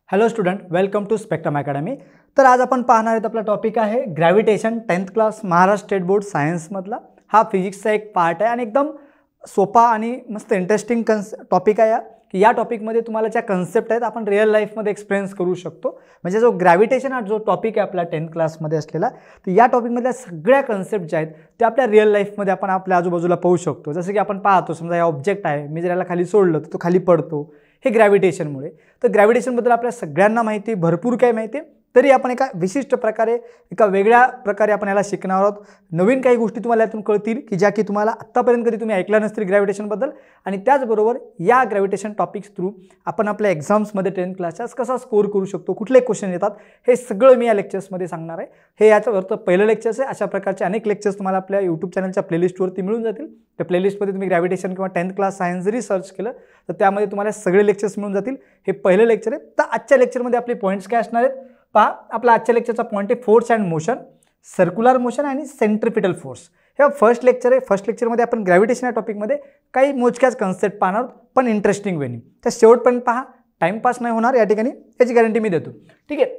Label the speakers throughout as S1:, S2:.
S1: Hello student, welcome to Spectrum Academy. तर आज आपण पाहणार आहेत आपला टॉपिक आहे gravitation 10th class Maharashtra state board सायन्समधला। हा फिजिक्सचा एक पार्ट आहे आणि एकदम सोपा आणि मस्त इंटरेस्टिंग टॉपिक आहे की या टॉपिकमध्ये तुम्हाला ज्या कन्सेप्ट आहेत आपण रिअल लाईफमध्ये एक्सपिरियन्स करू शकतो। म्हणजे जो ग्रॅव्हिटेशन हा जो टॉपिक आहे आपला 10th क्लासमध्ये असलेला, तर या टॉपिकमधल्या सगळ्या कन्सेप्ट ज्या आहेत त्या आपल्या रिअल लाईफमध्ये आपण आपल्या आजूबाजूला पाहू शकतो। जसं की आपण पाहतो, समजा या ऑब्जेक्ट आहे, मी जर याला खाली सोडलं तर तो खाली पडतो, हे ग्रॅव्हिटेशनमुळे। तर ग्रॅव्हिटेशनबद्दल आपल्या सगळ्यांना माहिती, भरपूर काही माहिती, तरी आपण एका विशिष्ट प्रकारे एका वेगळ्या प्रकारे आपण याला शिकणार आहोत। नवीन काही गोष्टी तुम्हाला यातून कळतील की ज्या की तुम्हाला आत्तापर्यंत कधी तुम्ही ऐकल्या नसतील ग्रॅव्हिटेशनबद्दल। आणि त्याचबरोबर या ग्रॅव्हिटेशन टॉपिक्स थ्रू आपण आपल्या एक्झाम्समध्ये 10th क्लासच्या कसा स्कोर करू शकतो, कुठले क्वेश्चन येतात, हे सगळं मी या लेक्चर्समध्ये सांगणार आहे। हे याच्यावरचं पहिलं लेक्चर्स आहे। अशा प्रकारचे अनेक लेक्चर्स तुम्हाला आपल्या यूट्यूब चॅनलच्या प्लेलिस्टवरती मिळून जातील। त्या प्लेलिस्टमध्ये तुम्ही ग्रॅव्हिटेशन किंवा 10th क्लास सायन्स जरी सर्च केलं तर त्यामध्ये तुम्हाला सगळे लेक्चर्स मिळून जातील। हे पहिलं लेक्चर आहे। तर आजच्या लेक्चरमध्ये आपले पॉईंट्स काय असणार आहेत पहा। आपला आजच्या लेक्चरचा पॉईंट आहे force and motion, circular motion आणि सेंट्रिपिटल फोर्स। हे फर्स्ट लेक्चर आहे। फर्स्ट लेक्चरमध्ये आपण ग्रॅव्हिटेशन या टॉपिकमध्ये काही मोजक्याच कन्सेप्ट पाहणार आहोत, पण इंटरेस्टिंग वेनी। तर शेवटपर्यंत पहा, टाइमपास नाही होणार या ठिकाणी, याची गॅरंटी मी देतो। ठीक आहे,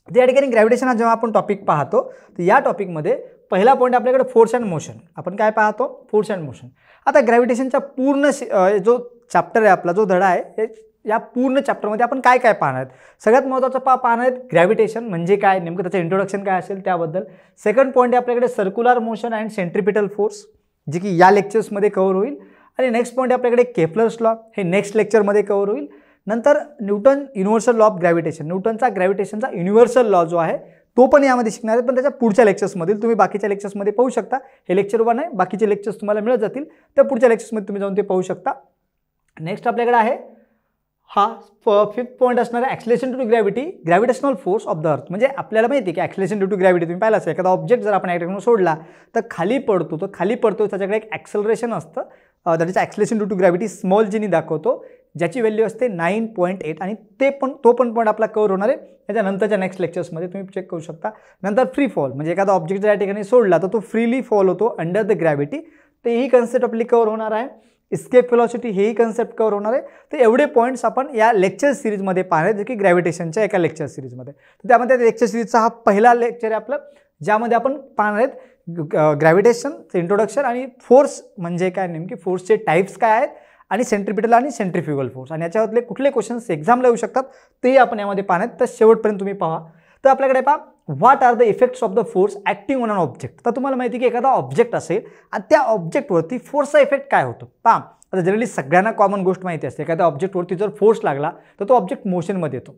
S1: तर या ठिकाणी ग्रॅव्हिटेशन हा जेव्हा आपण टॉपिक पाहतो तर या टॉपिकमध्ये पहिला पॉईंट आपल्याकडे फोर्स अँड मोशन। आपण काय पाहतो? Force and motion. आता ग्रॅव्हिटेशनचा पूर्ण जो चॅप्टर आहे आपला, जो धडा आहे, या पूर्ण चॅप्टरमध्ये आपण काय काय पाहणार आहेत? सगळ्यात महत्त्वाचं पाहणार आहेत ग्रॅव्हिटेशन म्हणजे काय, नेमकं त्याचं इंट्रोडक्शन काय असेल त्याबद्दल। सेकंड पॉईंट आहे आपल्याकडे circular motion and centripetal force, जे की या लेक्चर्समध्ये कव्हर होईल। आणि नेक्स्ट पॉईंट आहे आपल्याकडे केप्लर्स लॉ, हे नेक्स्ट लेक्चरमध्ये कव्हर होईल। नंतर Newton universal law of gravitation, न्यूटनचा ग्रॅव्हिटेशनचा युनिव्हर्सल लॉ जो आहे तो पण यामध्ये शिकणार आहे, पण त्याच्या पुढच्या लेक्चर्समध्ये तुम्ही बाकीच्या लेक्चर्समध्ये पाहू शकता। हे लेक्चर 1 आहे, बाकीचे लेक्चर्स तुम्हाला मिळत जातील, त्या पुढच्या लेक्चर्समध्ये तुम्ही जाऊन ते पाहू शकता। नेक्स्ट आपल्याकडे आहे हा फिफ्थ पॉईंट असणार आहे acceleration due to gravity, gravitational force of the earth. म्हणजे आपल्याला माहिती आहे की ॲक्सिलरेशन ड्यू टू ग्रॅव्हिटी तुम्ही पाहिलं असेल, एखादा ऑब्जेक्ट जर आपण ॲटमधून सोडला तर खाली पडतो, तो खाली पडतो, त्याच्याकडे एक ॲक्सेलरेशन असतं, त्याचं acceleration due to gravity small जीनी दाखवतो, ज्याची व्हॅल्यू असते 9.8। आणि तो पण पॉईंट आपला कव्हर होणार आहे त्याच्यानंतरच्या नेक्स्ट लेक्चर्समध्ये, तुम्ही चेक करू शकता। नंतर फ्री फॉल, म्हणजे एखादा ऑब्जेक्ट जर या ठिकाणी सोडला तर तो फ्रीली फॉल होतो अंडर द ग्रॅव्हिटी, तर ही कन्सेप्ट आपली कव्हर होणार आहे। इस्केप व्हेलॉसिटी, हेही कन्सेप्ट कव्हर होणार आहे। तर एवढे पॉईंट्स आपण या लेक्चर सिरीजमध्ये पाहणार, जे की ग्रॅव्हिटेशनच्या एका लेक्चर सिरीजमध्ये। तर त्यामध्ये लेक्चर सिरीजचा हा पहिला लेक्चर आहे आपलं, ज्यामध्ये आपण पाहणार आहेत ग्रॅव्हिटेशनचं इंट्रोडक्शन आणि फोर्स म्हणजे काय, नेमकी फोर्सचे टाइप्स काय आहेत, आणि सेंट्रिपिटल आणि सेंट्रिफ्युगल फोर्स, आणि याच्यावरले कुठले क्वेश्चन्स एक्झामला येऊ शकतात तेही आपण यामध्ये पाहणार। तर शेवटपर्यंत तुम्ही पहा। तर आपल्याकडे पहा, what are the effects of the force acting on an object. तर तुम्हाला माहिती आहे की एखादा ऑब्जेक्ट असेल आणि त्या ऑब्जेक्टवरती फोर्सचा इफेक्ट काय होतो पहा। आता जनरली सगळ्यांना कॉमन गोष्ट माहिती असते, एखाद्या ऑब्जेक्टवरती जर फोर्स लागला तर तो ऑब्जेक्ट मोशनमध्ये येतो।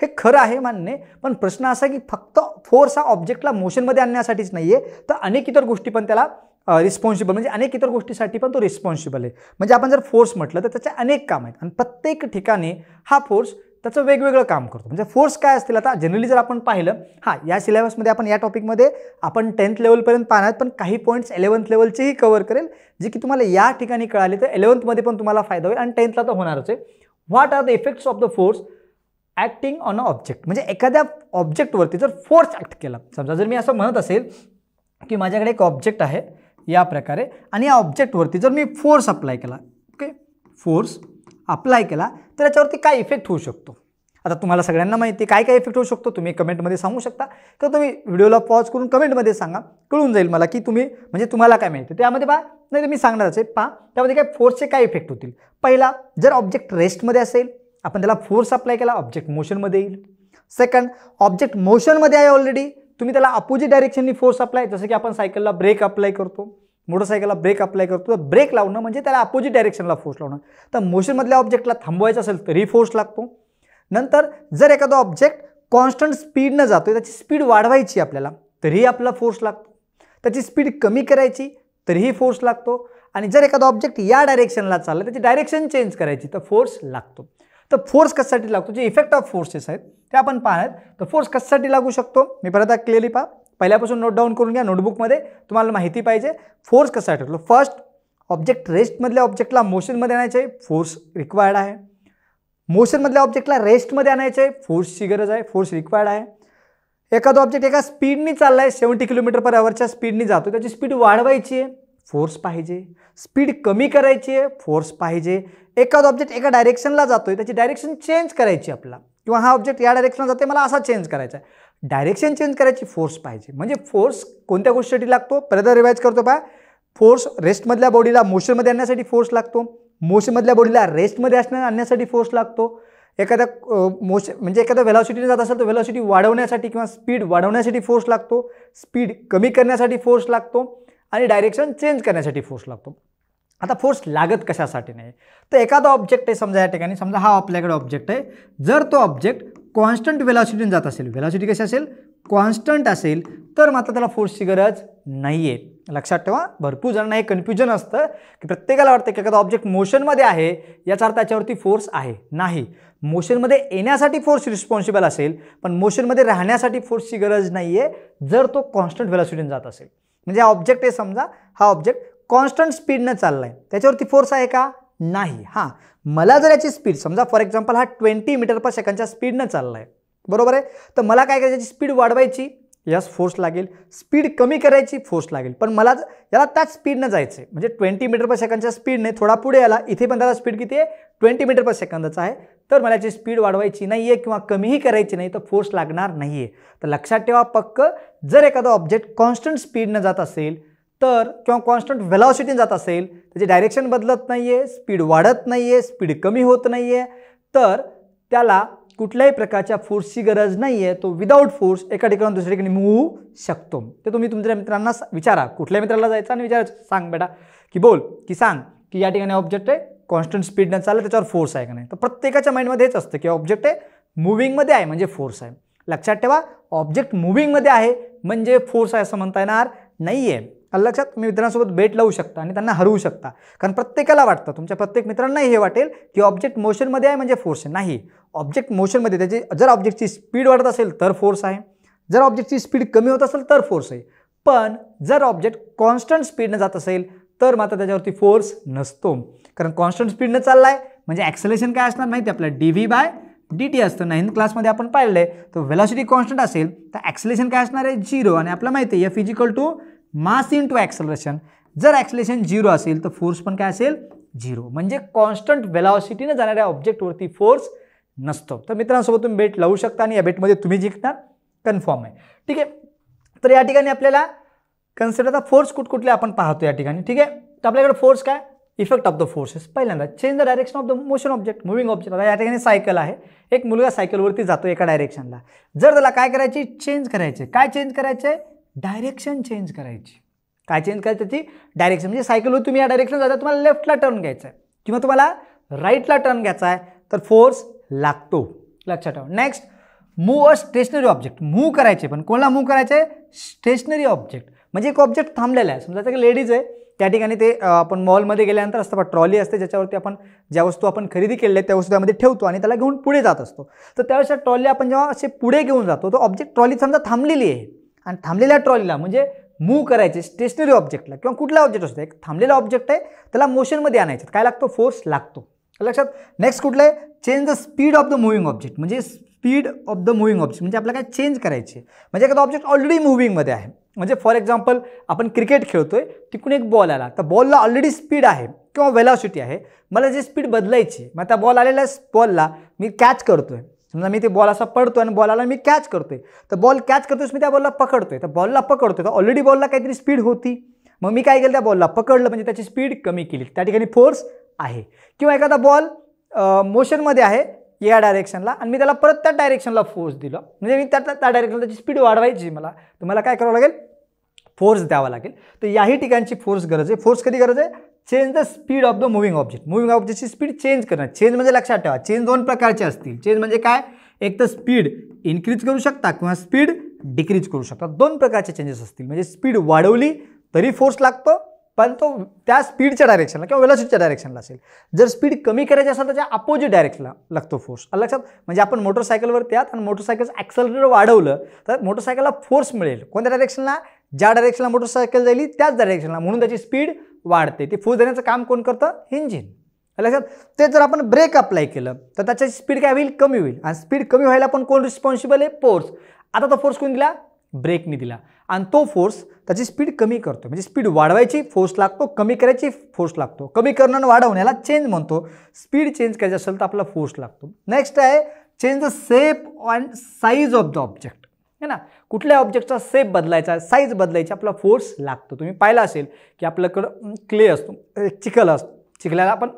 S1: हे खरं आहे मान्य, पण प्रश्न असा की फक्त फोर्स हा ऑब्जेक्टला मोशनमध्ये आणण्यासाठीच नाही आहे, तर अनेक इतर गोष्टी पण त्याला रिस्पॉन्सिबल, म्हणजे अनेक इतर गोष्टीसाठी पण तो रिस्पॉन्सिबल आहे। म्हणजे आपण जर फोर्स म्हटलं तर त्याचे अनेक काम आहेत आणि प्रत्येक ठिकाणी हा फोर्स त्याचं वेगवेगळं काम करतो। म्हणजे फोर्स काय असतील, आता जनरली जर आपण पाहिलं, या सिलेबसमध्ये आपण या टॉपिकमध्ये आपण 10th लेवलपर्यंत पाहणार, पण काही पॉईंट्स 11th लेवलचेही कव्हर करेल, जे की तुम्हाला या ठिकाणी कळाले तर 11th मध्ये पण तुम्हाला फायदा होईल आणि 10th ला तर होणारच आहे। What are the effects of the force acting on a object, म्हणजे एखाद्या ऑब्जेक्टवरती जर फोर्स ॲक्ट केला, समजा जर मी असं म्हणत असेल की माझ्याकडे एक ऑब्जेक्ट आहे या प्रकारे, आणि या ऑब्जेक्टवरती जर मी फोर्स अप्लाय केला, ओके, फोर्स अप्लाय केला, तर याच्यावरती काय इफेक्ट होऊ शकतो? आता तुम्हाला सगळ्यांना माहिती आहे काय इफेक्ट होऊ शकतो, तुम्ही कमेंटमध्ये सांगू शकता, किंवा तुम्ही व्हिडिओला पॉज करून कमेंटमध्ये सांगा, कळून जाईल मला की तुम्ही म्हणजे तुम्हाला काय माहिती त्यामध्ये। पहा, नाही तर मी सांगणारच आहे, पहा त्यामध्ये काय फोर्सचे काय इफेक्ट होतील। पहिला, जर ऑब्जेक्ट रेस्टमध्ये असेल, आपण त्याला फोर्स अप्लाय केला, ऑब्जेक्ट मोशनमध्ये येईल। सेकंड, ऑब्जेक्ट मोशनमध्ये आहे ऑलरेडी, तुम्ही त्याला अपोजिट डायरेक्शननी फोर्स अप्लाय, जसं की आपण सायकलला ब्रेक अप्लाय करतो, मोटरसायकलला ब्रेक अप्लाय करतो, तर ब्रेक लावणं म्हणजे त्याला अपोजिट डायरेक्शनला फोर्स लावणं। तर मोशनमधल्या ऑब्जेक्टला थांबवायचं असेल तरी फोर्स लागतो। नंतर जर एखादा ऑब्जेक्ट कॉन्स्टंट स्पीडनं जातोय, त्याची स्पीड वाढवायची आपल्याला, तरीही आपला फोर्स लागतो। त्याची स्पीड कमी करायची तरीही फोर्स लागतो। आणि जर एखादा ऑब्जेक्ट या डायरेक्शनला चालला, त्याची डायरेक्शन चेंज करायची तर फोर्स लागतो। तर फोर्स कशासाठी लागतो, जे इफेक्ट ऑफ फोर्सेस आहेत ते आपण पाहणार। तर फोर्स कशासाठी लागू शकतो, मी परत क्लिअरली पहा, पहिल्यापासून नोट डाऊन करून घ्या नोटबुकमध्ये, तुम्हाला माहिती पाहिजे फोर्स कशासाठी लागतो। फर्स्ट, ऑब्जेक्ट रेस्टमधल्या ऑब्जेक्टला मोशनमध्ये आणायचे, फोर्स रिक्वायर्ड आहे। मोशनमधल्या ऑब्जेक्टला रेस्टमध्ये आणायचे, फोर्सची गरज आहे, फोर्स रिक्वायर्ड आहे। एखादा ऑब्जेक्ट एका स्पीडनी चाललाय, 70 km/hच्या स्पीडनी जातो, त्याची स्पीड वाढवायची आहे, फोर्स पाहिजे. स्पीड कमी करायची आहे, फोर्स पाहिजे. एखादा ऑब्जेक्ट एका डायरेक्शनला जातोय, त्याची डायरेक्शन चेंज करायची आपला, किंवा हा ऑब्जेक्ट या डायरेक्शनला जाते, मला असा चेंज करायचा आहे, डायरेक्शन चेंज करायची, फोर्स पाहिजे. म्हणजे फोर्स कोणत्या गोष्टीसाठी लागतो, परत रिवाइज करतो पहा. फोर्स रेस्टमधल्या बॉडीला मोशनमध्ये आणण्यासाठी फोर्स लागतो, मोशनमधल्या बॉडीला रेस्टमध्ये आणण्यासाठी फोर्स लागतो. एखाद्या म्हणजे एखाद्या व्हेलॉसिटीने जात असेल तर व्हेलॉसिटी वाढवण्यासाठी किंवा स्पीड वाढवण्यासाठी फोर्स लागतो, स्पीड कमी करण्यासाठी फोर्स लागतो, आणि डायरेक्शन चेंज करण्यासाठी फोर्स लागतो. आता फोर्स लागत कशासाठी नाही, तर एखादा ऑब्जेक्ट आहे समजा, या ठिकाणी समजा हा आपल्याकडे ऑब्जेक्ट आहे, जर तो ऑब्जेक्ट कॉन्स्टंट व्हेलॉसिटीने जात असेल, व्हेलॉसिटी कशी असेल, कॉन्स्टंट असेल, तर मात्र त्याला फोर्सची गरज नाही आहे. लक्षात ठेवा, भरपूर जणांना हे कन्फ्युजन असतं की प्रत्येकाला वाटतं की एखादा ऑब्जेक्ट मोशनमध्ये आहे याचा अर्थ त्याच्यावरती फोर्स आहे. नाही, मोशनमध्ये येण्यासाठी फोर्स रिस्पॉन्सिबल असेल, पण मोशनमध्ये राहण्यासाठी फोर्सची गरज नाही आहे जर तो कॉन्स्टंट व्हेलॉसिटीने जात असेल. म्हणजे हा ऑब्जेक्ट आहे समजा, हा ऑब्जेक्ट कॉन्स्टंट स्पीडनं चालला आहे, त्याच्यावरती फोर्स आहे का, नाही. हां, मला जर याची स्पीड समजा फॉर एक्झाम्पल हा 20 मीटर पर सेकंडच्या स्पीडनं चालला आहे, बरोबर आहे, तर मला काय करायची, स्पीड वाढवायची, यस फोर्स लागेल. स्पीड कमी करायची, फोर्स लागेल. पण मला याला त्याच स्पीडनं जायचं आहे, म्हणजे 20 मीटर पर सेकंडच्या स्पीडने थोडा पुढे याला, इथे पण त्याला स्पीड किती आहे, 20 मीटर पर सेकंदाचा आहे, तर मला याची स्पीड वाढवायची नाही आहे किंवा कमीही करायची नाही, तर फोर्स लागणार नाही आहे. तर लक्षात ठेवा पक्क, जर एखादा ऑब्जेक्ट कॉन्स्टंट स्पीडनं जात असेल तर, किंवा कॉन्स्टंट व्हेलॉसिटीने जात असेल, त्याची डायरेक्शन बदलत नाही आहे, स्पीड वाढत नाही आहे, स्पीड कमी होत नाही आहे, तर त्याला कुठल्याही प्रकारच्या फोर्सची गरज नाही आहे. तो विदाऊट फोर्स एका ठिकाणून दुसऱ्या ठिकाणी मूव्ह होऊ शकतो. ते तुम्ही तुमच्या मित्रांना विचारा, कुठल्या मित्राला जायचं आणि विचारायचं, सांग बेटा की बोल की सांग की या ठिकाणी ऑब्जेक्ट आहे कॉन्स्टंट स्पीडनं चाललं, त्याच्यावर फोर्स आहे का नाही. तर प्रत्येकाच्या माइंडमध्ये हेच असतं की ऑब्जेक्ट आहे मूव्हिंगमध्ये आहे म्हणजे फोर्स आहे. लक्षात ठेवा, ऑब्जेक्ट मूव्हिंगमध्ये आहे म्हणजे फोर्स आहे असं म्हणता येणार नाही आहे. लक्षात, तुम्ही मित्रांसोबत बेट लावू शकता आणि त्यांना हरवू शकता, कारण प्रत्येकाला वाटतं, तुमच्या प्रत्येक मित्रांनाही हे वाटेल की ऑब्जेक्ट मोशनमध्ये आहे म्हणजे फोर्स आहे. नाही, ऑब्जेक्ट मोशनमध्ये, त्याची जर ऑब्जेक्टची स्पीड वाढत असेल तर फोर्स आहे, जर ऑब्जेक्टची स्पीड कमी होत असेल तर फोर्स आहे. पण जर ऑब्जेक्ट कॉन्स्टंट स्पीडनं जात असेल तर मात्र त्याच्यावरती फोर्स नसतो, कारण कॉन्स्टंट स्पीडनं चालला आहे म्हणजे ॲक्सेलरेशन काय असणार माहिती आहे आपल्याला, dv/dt असतं. 9th क्लासमध्ये आपण पाहिलं आहे. तर व्हेलॉसिटी कॉन्स्टंट असेल तर ॲक्सेलरेशन काय असणार आहे, 0, आणि आपल्याला माहिती आहे F = मास इंटू ॲक्सेलरेशन. जर ॲक्सेलरेशन 0 असेल तर फोर्स पण काय असेल, 0. म्हणजे कॉन्स्टंट व्हेलॉसिटीने जाणाऱ्या ऑब्जेक्टवरती फोर्स नसतो. तर मित्रांसोबत तुम्ही बेट लावू शकता आणि या बेटमध्ये तुम्ही जिंकणार, कन्फर्म आहे. ठीक आहे, तर या ठिकाणी आपल्याला कन्सिडर आता फोर्स कुठकुठले आपण पाहतो या ठिकाणी. ठीक आहे, तर आपल्याकडे फोर्स काय, इफेक्ट ऑफ द फोर्सेस. पहिल्यांदा change the direction of the motion object, moving object. आता या ठिकाणी सायकल आहे, एक मुलगा सायकलवरती जातो एका डायरेक्शनला, जर त्याला काय करायची, चेंज करायचे. काय चेंज करायचे, डायरेक्शन चेंज करायची. काय चेंज करायची, त्याची डायरेक्शन. म्हणजे सायकलवर तुम्ही या डायरेक्शनला जाता, तुम्हाला लेफ्टला टर्न घ्यायचा आहे किंवा तुम्हाला राईटला टर्न घ्यायचा आहे, तर फोर्स लागतो. लक्षात ठेवा. नेक्स्ट, मूव्ह अ स्टेशनरी ऑब्जेक्ट. मूव्ह करायचे, पण कोणाला मूव्ह करायचे, स्टेशनरी ऑब्जेक्ट. म्हणजे एक ऑब्जेक्ट थांबलेला आहे, समजा एक लेडीज आहे, त्या ठिकाणी ते आपण मॉलमध्ये गेल्यानंतर असतं ट्रॉली असते, ज्याच्यावरती आपण ज्या वस्तू आपण खरेदी केलेल्या आहेत त्या वस्तू त्यामध्ये ठेवतो आणि त्याला घेऊन पुढे जात असतो. तर त्यावेळेस ट्रॉली आपण जेव्हा असे पुढे घेऊन जातो, तो ऑब्जेक्ट ट्रॉली समजा थांबलेली आहे, आणि थांबलेल्या ट्रॉलीला म्हणजे मूव्ह करायचे स्टेशनरी ऑब्जेक्टला किंवा कुठला ऑब्जेक्ट असतो, एक थांबलेला ऑब्जेक्ट आहे त्याला मोशनमध्ये आणायचं, काय लागतो, फोर्स लागतो. लक्षात. नेक्स्ट कुठलं आहे, change the speed of the moving object. म्हणजे speed of the moving object म्हणजे आपल्याला काय चेंज करायची, म्हणजे एखादा ऑब्जेक्ट ऑलरेडी मूव्हिंगमध्ये आहे. म्हणजे फॉर एक्झाम्पल आपण क्रिकेट खेळतोय, तिकडून एक बॉल आला, तर बॉलला ऑलरेडी स्पीड आहे किंवा वेलॉसिटी आहे, मला जी स्पीड बदलायची, मग त्या बॉल आलेल्या बॉलला मी कॅच करतोय. समजा मी ते बॉल असा पडतोय आणि बॉलाला मी कॅच करतोय, तर बॉल कॅच करतोय, मी त्या बॉलला पकडतोय, तर बॉलला पकडतोय, तर ऑलरेडी बॉलला काहीतरी स्पीड होती, मग मी काय केलं, त्या बॉलला पकडलं म्हणजे त्याची स्पीड कमी केली, त्या ठिकाणी फोर्स आहे. किंवा एखादा बॉल मोशनमध्ये आहे या डायरेक्शनला आणि मी त्याला परत त्या डायरेक्शनला फोर्स दिला, म्हणजे मी त्या डायरेक्शनला त्याची स्पीड वाढवायची, तर मला काय करावं लागेल, फोर्स द्यावा लागेल. तर याही ठिकाणची फोर्स गरज आहे. फोर्स कधी गरज आहे, change the speed of the moving object. Moving ऑब्जेक्टची स्पीड चेंज करणं. चेंज म्हणजे लक्षात ठेवा, चेंज दोन प्रकारचे असतील. चेंज म्हणजे काय, एक तर स्पीड इन्क्रीज करू शकता किंवा स्पीड डिक्रीज करू शकता, दोन प्रकारचे चेंजेस असतील. म्हणजे स्पीड वाढवली तरी फोर्स लागतो, पण तो त्या स्पीडच्या डायरेक्शनला किंवा वेलोसिटीच्या डायरेक्शनला असेल. जर स्पीड कमी करायची असेल तर त्या अपोजिट डायरेक्शनला लागतो फोर्स. लक्षात. म्हणजे आपण मोटरसायकलवरती आहात आणि मोटरसायकलचं ॲक्सेलरेटर वाढवलं तर मोटरसायकलला फोर्स मिळेल, कोणत्या डायरेक्शनला, ज्या डायरेक्शनला मोटरसायकल जाईल त्याच डायरेक्शनला, म्हणून त्याची स्पीड वाढते. ते फोर्स देण्याचं काम कोण करतं, इंजिन. लक्षात. ते जर आपण ब्रेक अप्लाय केलं तर त्याची स्पीड काय होईल, कमी होईल, आणि स्पीड कमी व्हायला पण कोण रिस्पॉन्सिबल आहे, फोर्स. आता तो फोर्स कोण दिला, ब्रेकने दिला. आणि तो फोर्स त्याची स्पीड कमी करतो. म्हणजे स्पीड वाढवायची फोर्स लागतो, कमी करायची फोर्स लागतो. कमी करणं आणि वाढवण्याला चेंज म्हणतो. स्पीड चेंज करायची असेल तर आपला फोर्स लागतो. नेक्स्ट आहे change the shape and size of the object, है ना. कुठल्या ऑब्जेक्टचा शेप बदलायचा, साईज बदलायची, आपला फोर्स लागतो. तुम्ही पाहिलं असेल की आपल्याकडं क्ले असतो, चिखल असतो, चिखल्याला आपण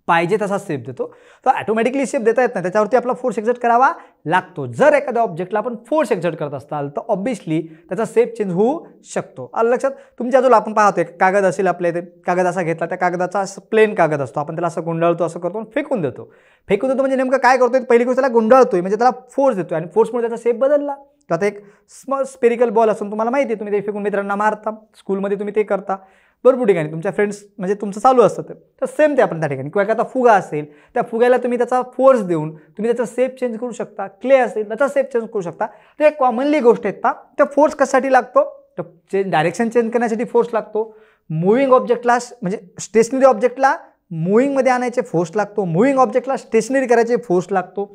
S1: पाहिजे तसा शेप देतो, तर ऑटोमॅटिकली शेप देता येत नाही, त्याच्यावरती आपला फोर्स एक्झर्ट करावा लागतो. जर एखाद्या ऑब्जेक्टला आपण फोर्स एक्झर्ट करत असाल तर ऑब्वियसली त्याचा शेप चेंज होऊ शकतो. आलं लक्षात. तुमच्या बाजूला आपण पाहतोय कागद असेल, आपल्या इथे कागद असा घेतला, त्या कागदाचा असं प्लेन कागद असतो, आपण त्याला असं गुंडाळतो, असं करतो, फेकून देतो. म्हणजे नेमकं काय करतोय, पहिली गोष्ट त्याला गुंडाळतोय, म्हणजे त्याला फोर्स देतोय आणि फोर्समुळे त्याचा शेप बदलला. तर आता एक स्मॉल स्पेरिकल बॉल असून तुम्हाला माहिती आहे, तुम्ही ते फेकून मित्रांना मारता, स्कूलमध्ये तुम्ही ते करता भरपूर ठिकाणी, तुमच्या फ्रेंड्स म्हणजे तुमचं चालू असतं. तर सेम ते आपण त्या ठिकाणी, किंवा एखादा फुगा असेल, त्या फुग्याला तुम्ही त्याचा फोर्स देऊन तुम्ही त्याचा शेप चेंज करू शकता. क्ले असेल त्याचा शेप चेंज करू शकता. ते एक कॉमनली गोष्ट आहेत पहा. तर फोर्स कशासाठी लागतो, तर डायरेक्शन चेंज करण्यासाठी फोर्स लागतो. मूव्हिंग ऑब्जेक्टला म्हणजे स्टेशनरी ऑब्जेक्टला मूव्हिंगमध्ये आणायचे फोर्स लागतो. मूव्हिंग ऑब्जेक्टला स्टेशनरी करायचे फोर्स लागतो.